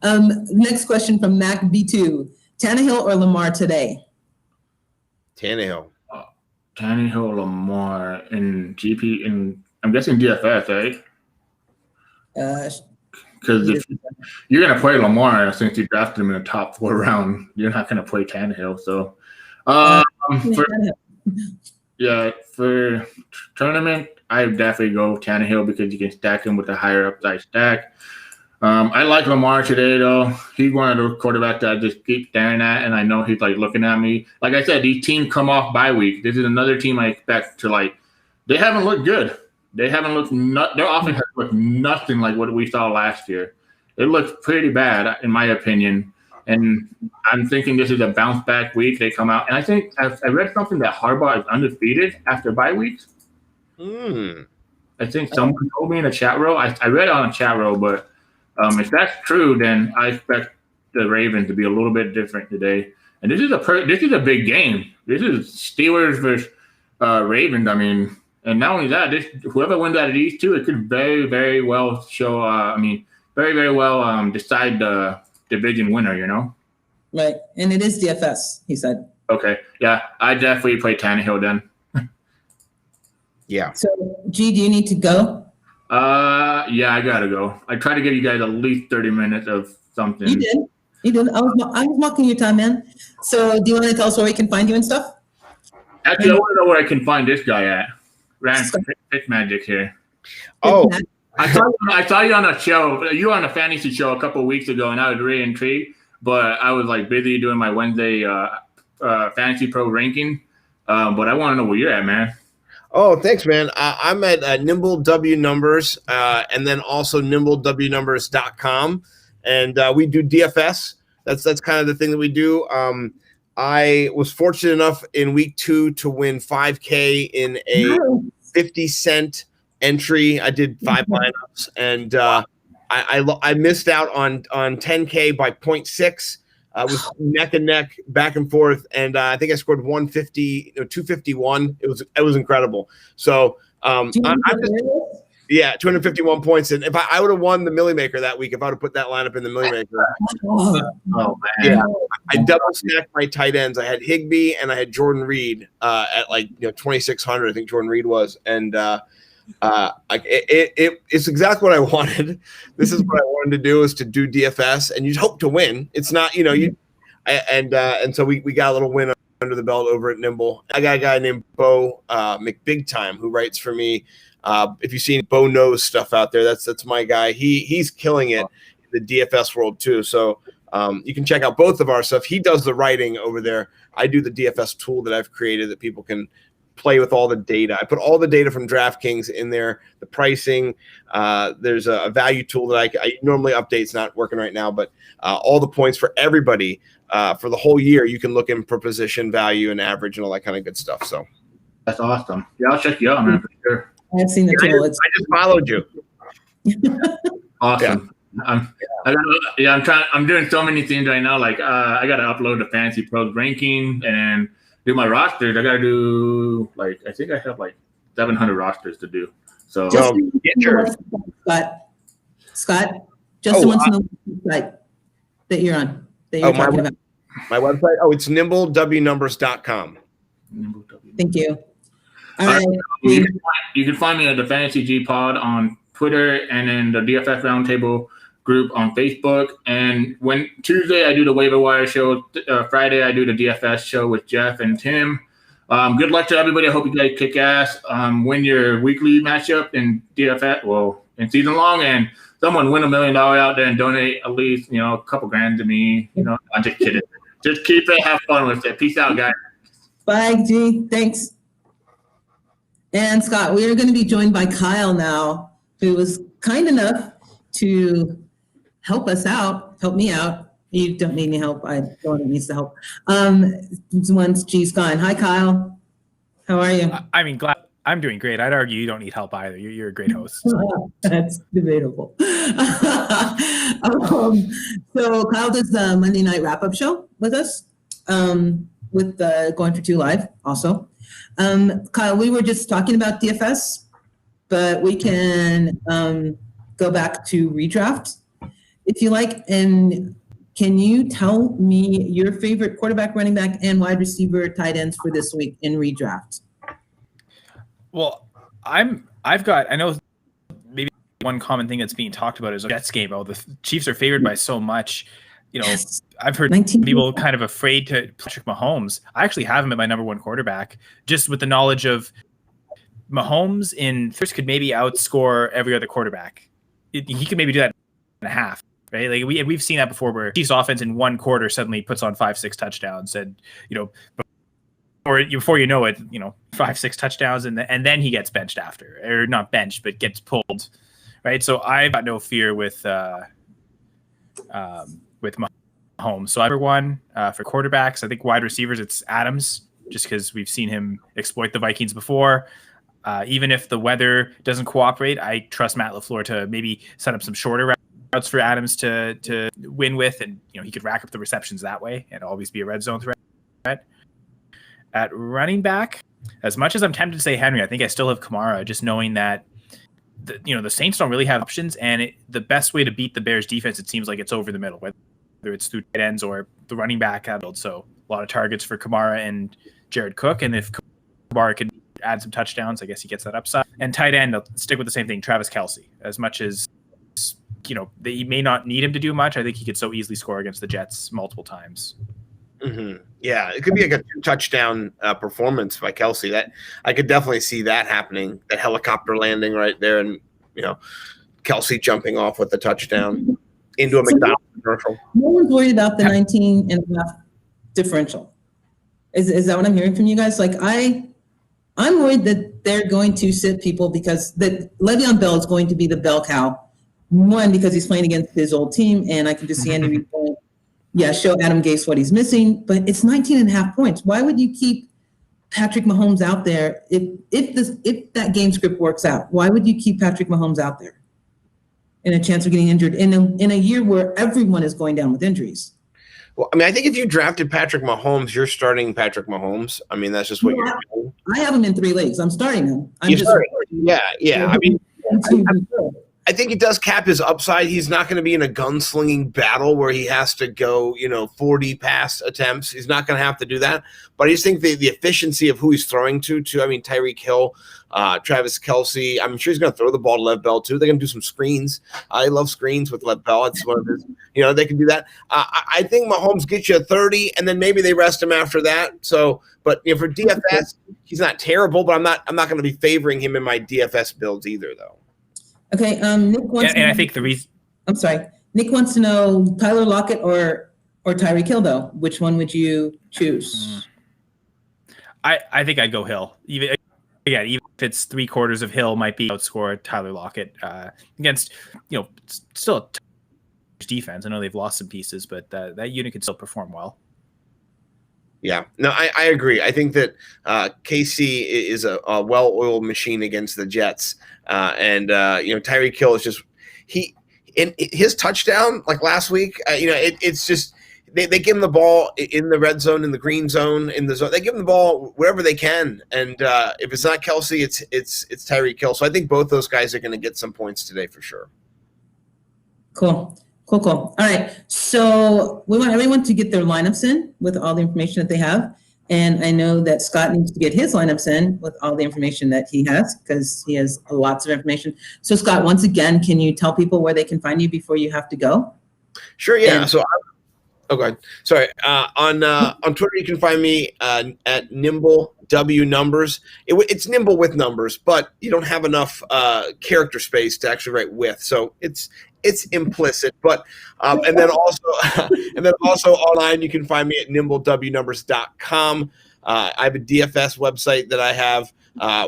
Next question from Mac V2. Tannehill or Lamar today? Tannehill. Tannehill, Lamar, in GP, and I'm guessing DFS, right? Because if you're going to play Lamar, since you drafted him in the top 4 round, you're not going to play Tannehill. So, for tournament, I definitely go Tannehill because you can stack him with a higher upside stack. I like Lamar today, though. He's one of those quarterbacks that I just keep staring at, and I know he's like looking at me. Like I said, these teams come off bye week. This is another team I expect to like. They haven't looked good. They haven't looked. Their offense has looked nothing like what we saw last year. It looks pretty bad, in my opinion. And I'm thinking this is a bounce back week. They come out, and I think I read something that Harbaugh is undefeated after bye weeks. I think someone told me in a chat row. I read it on a chat row, but. If that's true, then I expect the Ravens to be a little bit different today. And this is a big game. This is Steelers versus Ravens. I mean, and not only that, whoever wins out of these two, it could very, very well show. Very, very well decide the division winner. You know. Right, and it is DFS. He said. Okay, yeah, I definitely play Tannehill then. Yeah. So, G, do you need to go? Yeah, I gotta go. I try to give you guys at least 30 minutes of something. You did. I was mocking your time, man. So, do you want to tell us where we can find you and stuff? Actually, I want to know where I can find this guy at. Fitzmagic here. Oh, I saw you on a show. You were on a fantasy show a couple of weeks ago, and I was really intrigued. But I was like busy doing my Wednesday fantasy pro ranking. But I want to know where you're at, man. Oh, thanks, man. I'm at Nimble W Numbers and then also NimbleWNumbers.com. And we do DFS. That's kind of the thing that we do. I was fortunate enough in week 2 to win $5K in a 50-cent entry. I did 5 lineups, and I missed out on 10K by 0.6. I was neck and neck, back and forth, and I think I scored 251. It was incredible. So I'm just, 251 points. And if I would have won the Millie Maker that week, if I would have put that lineup in the Millie Maker, man, yeah, I double stacked my tight ends. I had Higbee and I had Jordan Reed at 2,600. I think Jordan Reed was, and it's exactly what I wanted. This is what I wanted to do, is to do DFS, and you'd hope to win. It's not, and so we got a little win under the belt over at Nimble. I got a guy named Bo McBigtime who writes for me. If you've seen Bo Knows stuff out there, that's my guy. He's killing it in the DFS world too. So you can check out both of our stuff. He does the writing over there. I do the DFS tool that I've created that people can play with all the data. I put all the data from DraftKings in there, the pricing. There's a value tool that I normally update. It's not working right now, but all the points for everybody for the whole year. You can look in per position, value, and average, and all that kind of good stuff. So that's awesome. Yeah, I'll check you out, man, for sure. I've seen the tool. I just followed you. Awesome. Yeah. I'm doing so many things right now. Like I got to upload the Fantasy Pros ranking and do my rosters. I got to do I think I have 700 rosters to do. So Scott, Justin wants to know the site that you're on, that you're talking about. My website? Oh, it's NimbleWNumbers.com. Thank you. All right. You can find me at the Fantasy G Pod on Twitter, and then the DFS Roundtable group on Facebook. And when Tuesday I do the Waiver Wire show, Friday I do the DFS show with Jeff and Tim. Good luck to everybody. I hope you guys kick ass. Win your weekly matchup in DFS, in season long, and someone win $1 million out there and donate at least a couple grand to me. I'm just kidding. Just keep it, have fun with it. Peace out, guys. Bye, G. Thanks. And Scott, we are going to be joined by Kyle now, who was kind enough to help me out. You don't need any help. I don't need the help. Once G's gone. Hi, Kyle. How are you? I'm doing great. I'd argue you don't need help either. You're a great host. That's debatable. So Kyle does the Monday night wrap-up show with us, with Going for Two Live also. Kyle, we were just talking about DFS, but we can go back to redraft if you like. And can you tell me your favorite quarterback, running back, and wide receiver tight ends for this week in redraft? Well, I know maybe one common thing that's being talked about is a Jets game. Oh, the Chiefs are favored by so much. Yes. I've heard people kind of afraid to Patrick Mahomes. I actually have him at my number one quarterback, just with the knowledge of Mahomes in first could maybe outscore every other quarterback. He could maybe do that a half, right? Like we've seen that before, where Chiefs offense in one quarter suddenly puts on 5-6 touchdowns, and before you know it, 5-6 touchdowns, and then he gets benched after, or not benched, but gets pulled, right? So I've got no fear with Mahomes. So number one for quarterbacks, I think wide receivers, it's Adams, just because we've seen him exploit the Vikings before. Even if the weather doesn't cooperate, I trust Matt LaFleur to maybe set up some shorter routes for Adams to win with, and he could rack up the receptions that way and always be a red zone threat. At running back, as much as I'm tempted to say Henry, I think I still have Kamara, just knowing that the Saints don't really have options, and the best way to beat the Bears defense, it seems like it's over the middle, whether it's through tight ends or the running back outfield. So a lot of targets for Kamara and Jared Cook, and if Kamara can add some touchdowns, I guess he gets that upside. And tight end, I'll stick with the same thing, Travis Kelce. As much as they may not need him to do much, I think he could so easily score against the Jets multiple times. Mm-hmm. Yeah, it could be like a touchdown performance by Kelce. That I could definitely see that happening. That helicopter landing right there, and Kelce jumping off with the touchdown into a McDonald's commercial. No one's worried about the 19.5 differential. Is that what I'm hearing from you guys? Like I'm worried that they're going to sit people because Le'Veon Bell is going to be the bell cow. One, because he's playing against his old team, and I can just see Andy Reid going, show Adam Gase what he's missing, but it's 19.5 points. Why would you keep Patrick Mahomes out there if that game script works out? Why would you keep Patrick Mahomes out there in a chance of getting injured in a year where everyone is going down with injuries? Well, I mean, I think if you drafted Patrick Mahomes, you're starting Patrick Mahomes. I mean, that's just what you're doing. I have him in 3 leagues. I'm starting him. Yeah. I mean, I think it does cap his upside. He's not going to be in a gunslinging battle where he has to go, 40 pass attempts. He's not going to have to do that. But I just think the efficiency of who he's throwing to, Tyreek Hill, Travis Kelce. I'm sure he's going to throw the ball to Lev Bell too. They're going to do some screens. I love screens with Lev Bell. It's one of his, they can do that. I think Mahomes gets you 30, and then maybe they rest him after that. So, but for DFS, he's not terrible, but I'm not going to be favoring him in my DFS builds either, though. Okay, Nick wants and I think the reason. I'm sorry. Nick wants to know Tyler Lockett or Tyreek Hill, though. Which one would you choose? I think I'd go Hill. Even if it's 3/4 of Hill, might be outscore Tyler Lockett against still a defense. I know they've lost some pieces, but that unit could still perform well. Yeah, no, I agree. I think that KC is a well-oiled machine against the Jets, and Tyreek Hill is just his touchdown like last week. It's just they give him the ball in the red zone, in the green zone, in the zone. They give him the ball wherever they can, and if it's not Kelce, it's Tyreek Hill. So I think both those guys are going to get some points today for sure. Cool. All right. So we want everyone to get their lineups in with all the information that they have. And I know that Scott needs to get his lineups in with all the information that he has because he has lots of information. So Scott, once again, can you tell people where they can find you before you have to go? Sure. Yeah. Go ahead. Sorry. On Twitter, you can find me at Nimble W Numbers. It's Nimble with numbers, but you don't have enough character space to actually write with. So it's implicit, but and then also online you can find me at nimblewnumbers.com. I have a DFS website that I have.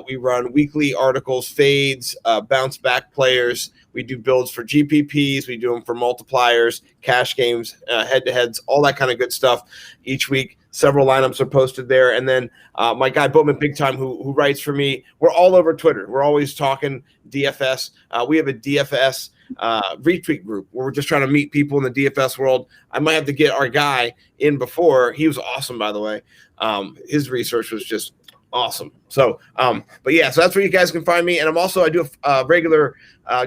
We run weekly articles, fades, bounce back players. We do builds for GPPs. We do them for multipliers, cash games, head-to-heads, all that kind of good stuff. Each week, several lineups are posted there. And then my guy, Bowman Big Time, who writes for me, we're all over Twitter. We're always talking DFS. We have a DFS retweet group where we're just trying to meet people in the DFS world. I might have to get our guy in before. He was awesome, by the way. His research was just awesome. So, but yeah, so that's where you guys can find me. And I do a regular,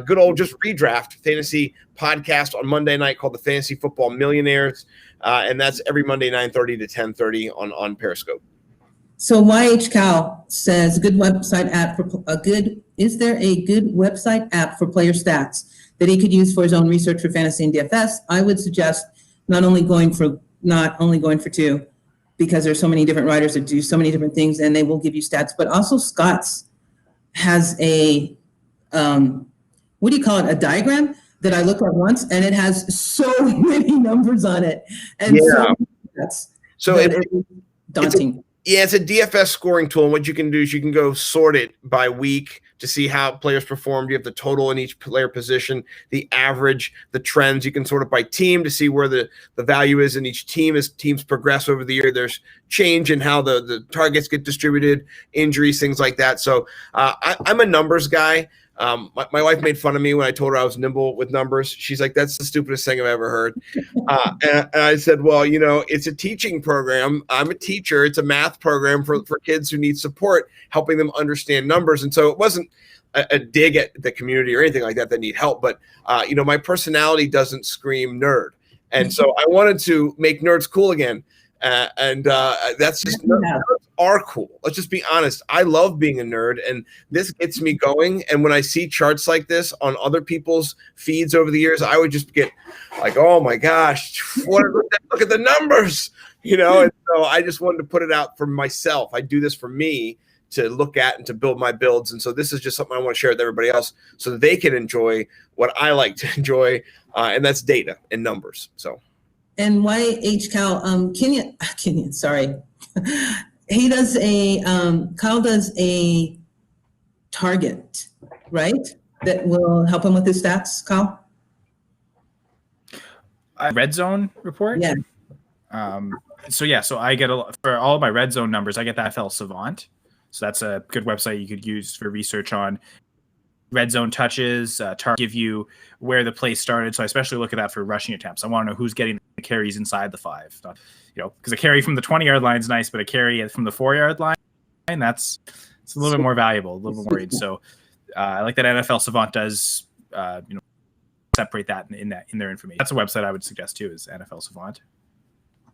good old just redraft fantasy podcast on Monday night called the Fantasy Football Millionaires. And that's every Monday, 9:30 to 10:30 on Periscope. So YH Cal says, is there a good website app for player stats that he could use for his own research for fantasy and DFS? I would suggest not only going for two, because there's so many different writers that do so many different things and they will give you stats, but also Scott's has a, a diagram that I looked at once, and it has so many numbers on it, and so it's daunting. It's a DFS scoring tool, and what you can do is you can go sort it by week to see how players performed. You have the total in each player position, the average, the trends. You can sort it by team to see where the value is in each team as teams progress over the year. There's change in how the targets get distributed, injuries, things like that. So I'm a numbers guy. My wife made fun of me when I told her I was nimble with numbers. She's like, that's the stupidest thing I've ever heard. And I said, well, it's a teaching program. I'm a teacher. It's a math program for kids who need support, helping them understand numbers. And so it wasn't a dig at the community or anything like that need help. But, my personality doesn't scream nerd. And so I wanted to make nerds cool again. That's just nerds are cool. Let's just be honest. I love being a nerd, and this gets me going. And when I see charts like this on other people's feeds over the years, I would just get like, oh my gosh, look at the numbers, And so I just wanted to put it out for myself. I do this for me to look at and to build my builds. And so this is just something I want to share with everybody else so that they can enjoy what I like to enjoy. And that's data and numbers. So. And YHCal, Kenyon, sorry. He does Kyle does a target, right? That will help him with his stats, Kyle? Red zone report? Yeah. So I get for all of my red zone numbers, I get the NFL Savant. So that's a good website you could use for research on red zone touches, give you where the play started. So I especially look at that for rushing attempts. I want to know who's getting the carries inside the 5. Because a carry from the 20-yard line is nice, but a carry from the 4-yard line, it's a little bit more valuable, a little bit more. So I like that NFL Savant does separate that in their information. That's a website I would suggest too, is NFL Savant.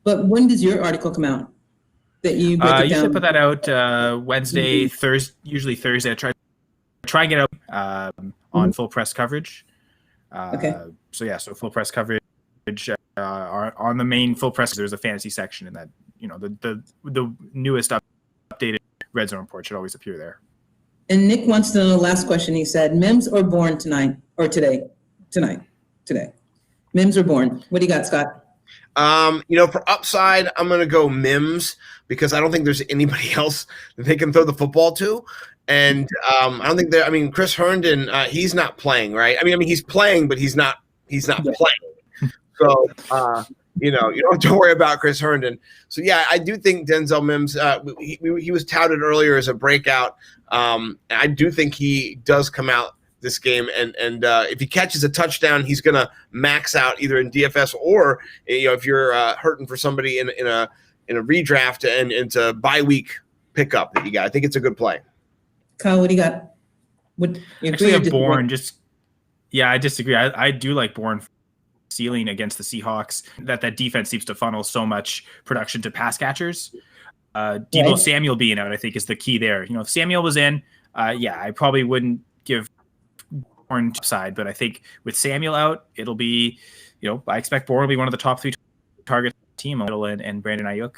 But when does your article come out? That you break it down? Usually put that out Wednesday, Thursday, usually Thursday. I try and get out on full press coverage. Okay. So full press coverage on the main full press. There's a fantasy section in that. The newest updated red zone report should always appear there. And Nick wants to know the last question. He said, Mims or Bourne tonight or today? Tonight. Mims or Bourne? What do you got, Scott? For upside, I'm going to go Mims because I don't think there's anybody else that they can throw the football to. And I don't think Chris Herndon, he's not playing, right? I mean, he's playing, but he's not playing. So, you don't have to worry about Chris Herndon. So, yeah, I do think Denzel Mims, he was touted earlier as a breakout. I do think he does come out this game, and if he catches a touchdown, he's going to max out either in DFS or if you're hurting for somebody in a redraft and it's a bye week pickup that you got. I think it's a good play. Kyle, what do you got? Actually, a Bourne. I disagree. I do like Bourne ceiling against the Seahawks. That defense seems to funnel so much production to pass catchers. Deebo Samuel being out, I think, is the key there. If Samuel was in, I probably wouldn't give Bourne upside, but I think with Samuel out, it'll be, I expect Bourne will be one of the top 3 target team, and Brandon Ayuk.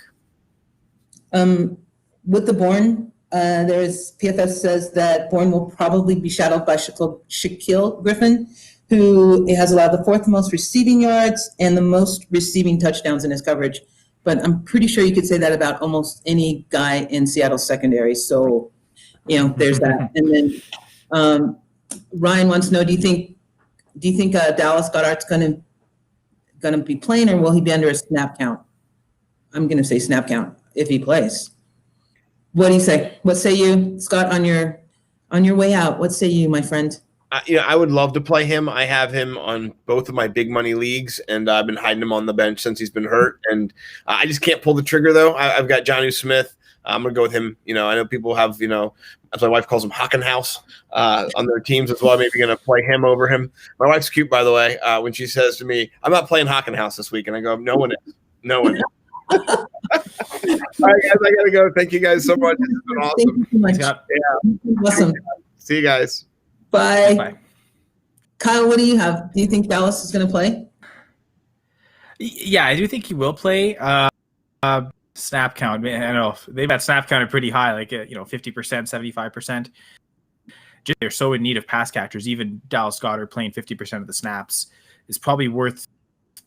With the Bourne, there's PFF says that Bourne will probably be shadowed by Shaquille Griffin, who has allowed the 4th most receiving yards and the most receiving touchdowns in his coverage. But I'm pretty sure you could say that about almost any guy in Seattle's secondary. So, there's that. And then Ryan wants to know: Do you think Dallas Goedert's going to be playing, or will he be under a snap count? I'm going to say snap count if he plays. What do you say? What say you, Scott? On your way out, what say you, my friend? I would love to play him. I have him on both of my big money leags, and I've been hiding him on the bench since he's been hurt. And I just can't pull the trigger, though. I've got Jonnu Smith. I'm going to go with him. I know people have, as my wife calls him, Hockenhaus on their teams as well. Maybe going to play him over him. My wife's cute, by the way, when she says to me, I'm not playing Hockenhaus this week. And I go, no one is. No one is. All right, guys, I got to go. Thank you guys so much. This has been awesome. Thank you so much. Yeah. Awesome. See you guys. Bye. Bye. Kyle, what do you have? Do you think Dallas is going to play? Yeah, I do think he will play. Snap count, I know they've got snap counted pretty high, like 50%, 75%. just they're so in need of pass catchers. Even Dallas Goedert playing 50% of the snaps is probably worth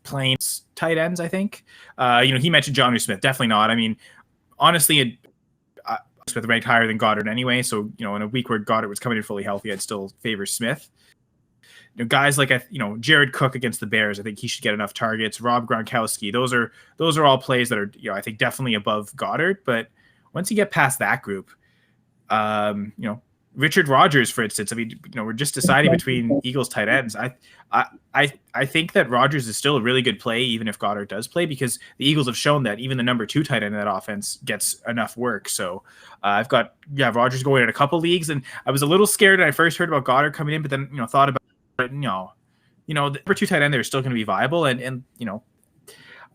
playing tight ends, I think. He mentioned Jonnu Smith. Definitely not. I mean, honestly, Smith ranked higher than Goddard anyway. So, in a week where Goddard was coming in fully healthy, I'd still favor Smith. Guys like, Jared Cook against the Bears, I think he should get enough targets. Rob Gronkowski, those are all plays that are, I think definitely above Goddard. But once you get past that group, Richard Rodgers, for instance, I mean, we're just deciding between Eagles tight ends. I think that Rodgers is still a really good play, even if Goddard does play, because the Eagles have shown that even the number 2 tight end in that offense gets enough work. So I've got Rodgers going in a couple leagues, and I was a little scared when I first heard about Goddard coming in, but then thought about it. The number 2 tight end there is still going to be viable, and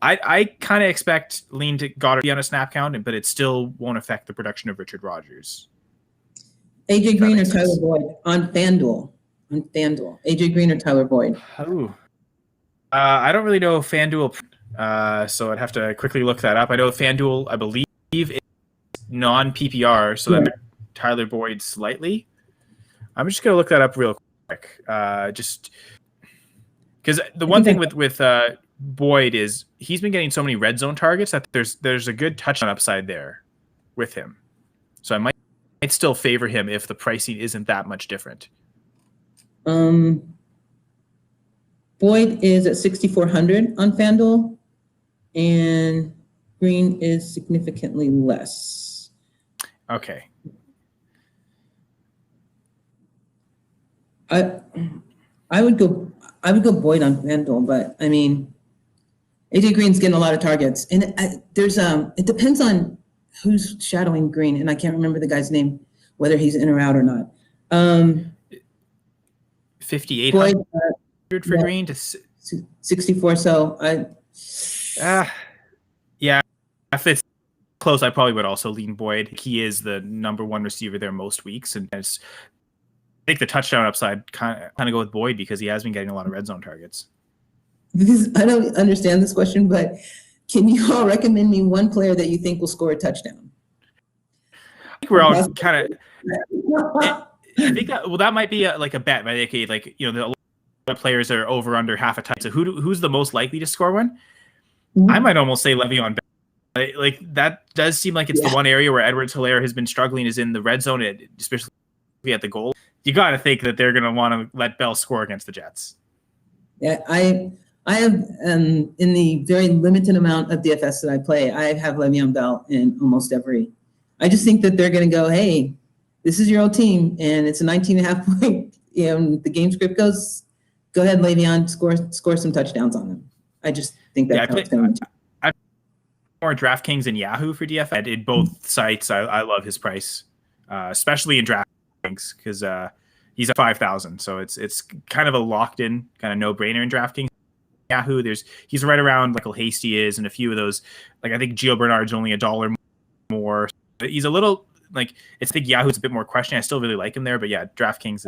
I kind of expect lean to Goddard be on a snap count, but it still won't affect the production of Richard Rodgers. AJ Green or Tyler Boyd on FanDuel? AJ Green or Tyler Boyd? Oh, I don't really know FanDuel, so I'd have to quickly look that up. I know FanDuel, I believe, is non-PPR, so that Tyler Boyd slightly. I'm just going to look that up real quick, just because the one thing with Boyd is he's been getting so many red zone targets that there's a good touchdown upside there with him. So I might still favor him if the pricing isn't that much different. Boyd is at 6,400 on FanDuel, and Green is significantly less. Okay. I would go Boyd on FanDuel, but I mean, AJ Green's getting a lot of targets, and it depends on who's shadowing Green, and I can't remember the guy's name, whether he's in or out or not. 5,800 for Green to 64. So if it's close, I probably would also lean Boyd. He is the number 1 receiver there most weeks, and I think the touchdown upside kind of go with Boyd because he has been getting a lot of red zone targets. I don't understand this question, but can you all recommend me one player that you think will score a touchdown? I think we're all kind of. I think that might be like a bet, right? Okay, a lot of players are over under half a touchdown. So who's the most likely to score one? Mm-hmm. I might almost say Le'Veon Bell. Like that does seem like it's the one area where Edwards-Helaire has been struggling is in the red zone, especially at the goal. You got to think that they're going to want to let Bell score against the Jets. Yeah, I have in the very limited amount of DFS that I play, I have Le'Veon Bell in almost every. I just think that they're going to go, hey, this is your old team, and it's a 19.5 point. The game script goes, go ahead, Le'Veon, score some touchdowns on them. I just think that's how it's going to be. I more DraftKings and Yahoo for DFS. In both sites, I love his price, especially in DraftKings because he's at 5,000. So it's kind of a locked in, kind of no brainer in DraftKings. Yahoo, he's right around Michael Hasty is, and a few of those. Like I think Gio Bernard's only $1 more. He's a little I think Yahoo's a bit more questioning. I still really like him there, but yeah, DraftKings,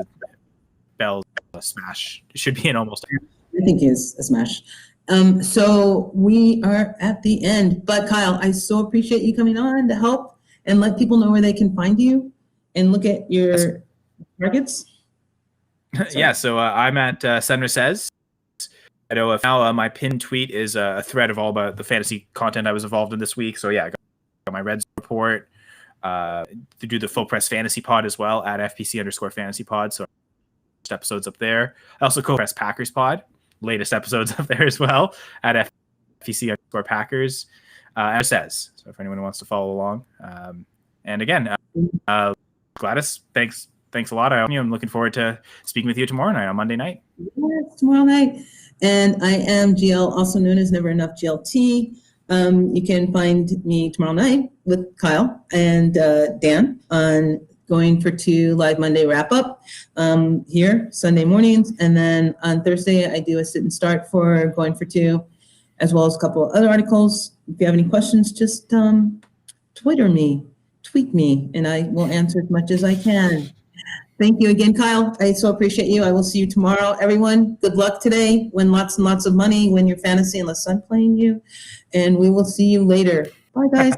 Bell's a smash. It should be in almost. I think he's a smash. So we are at the end, but Kyle, I so appreciate you coming on to help and let people know where they can find you and look at your targets. Yeah, so I'm at Senra Says. I know now my pinned tweet is a thread of all about the fantasy content I was involved in this week. So yeah, I got my Reds report. To do the full press fantasy pod as well at FPC_fantasy pod. So episodes up there. I also co-press Packers pod. Latest episodes up there as well at FPC_Packers. As says. So if anyone wants to follow along. And again, Gladys, thanks a lot. I'm looking forward to speaking with you tomorrow night on Monday night. Yes, tomorrow night. And I am GL, also known as Never Enough GLT. You can find me tomorrow night with Kyle and Dan on Going for Two Live Monday wrap up here Sunday mornings. And then on Thursday, I do a sit and start for Going for Two, as well as a couple of other articles. If you have any questions, just tweet me, and I will answer as much as I can. Thank you again, Kyle. I so appreciate you. I will see you tomorrow. Everyone, good luck today. Win lots and lots of money. Win your fantasy unless I'm playing you. And we will see you later. Bye, guys.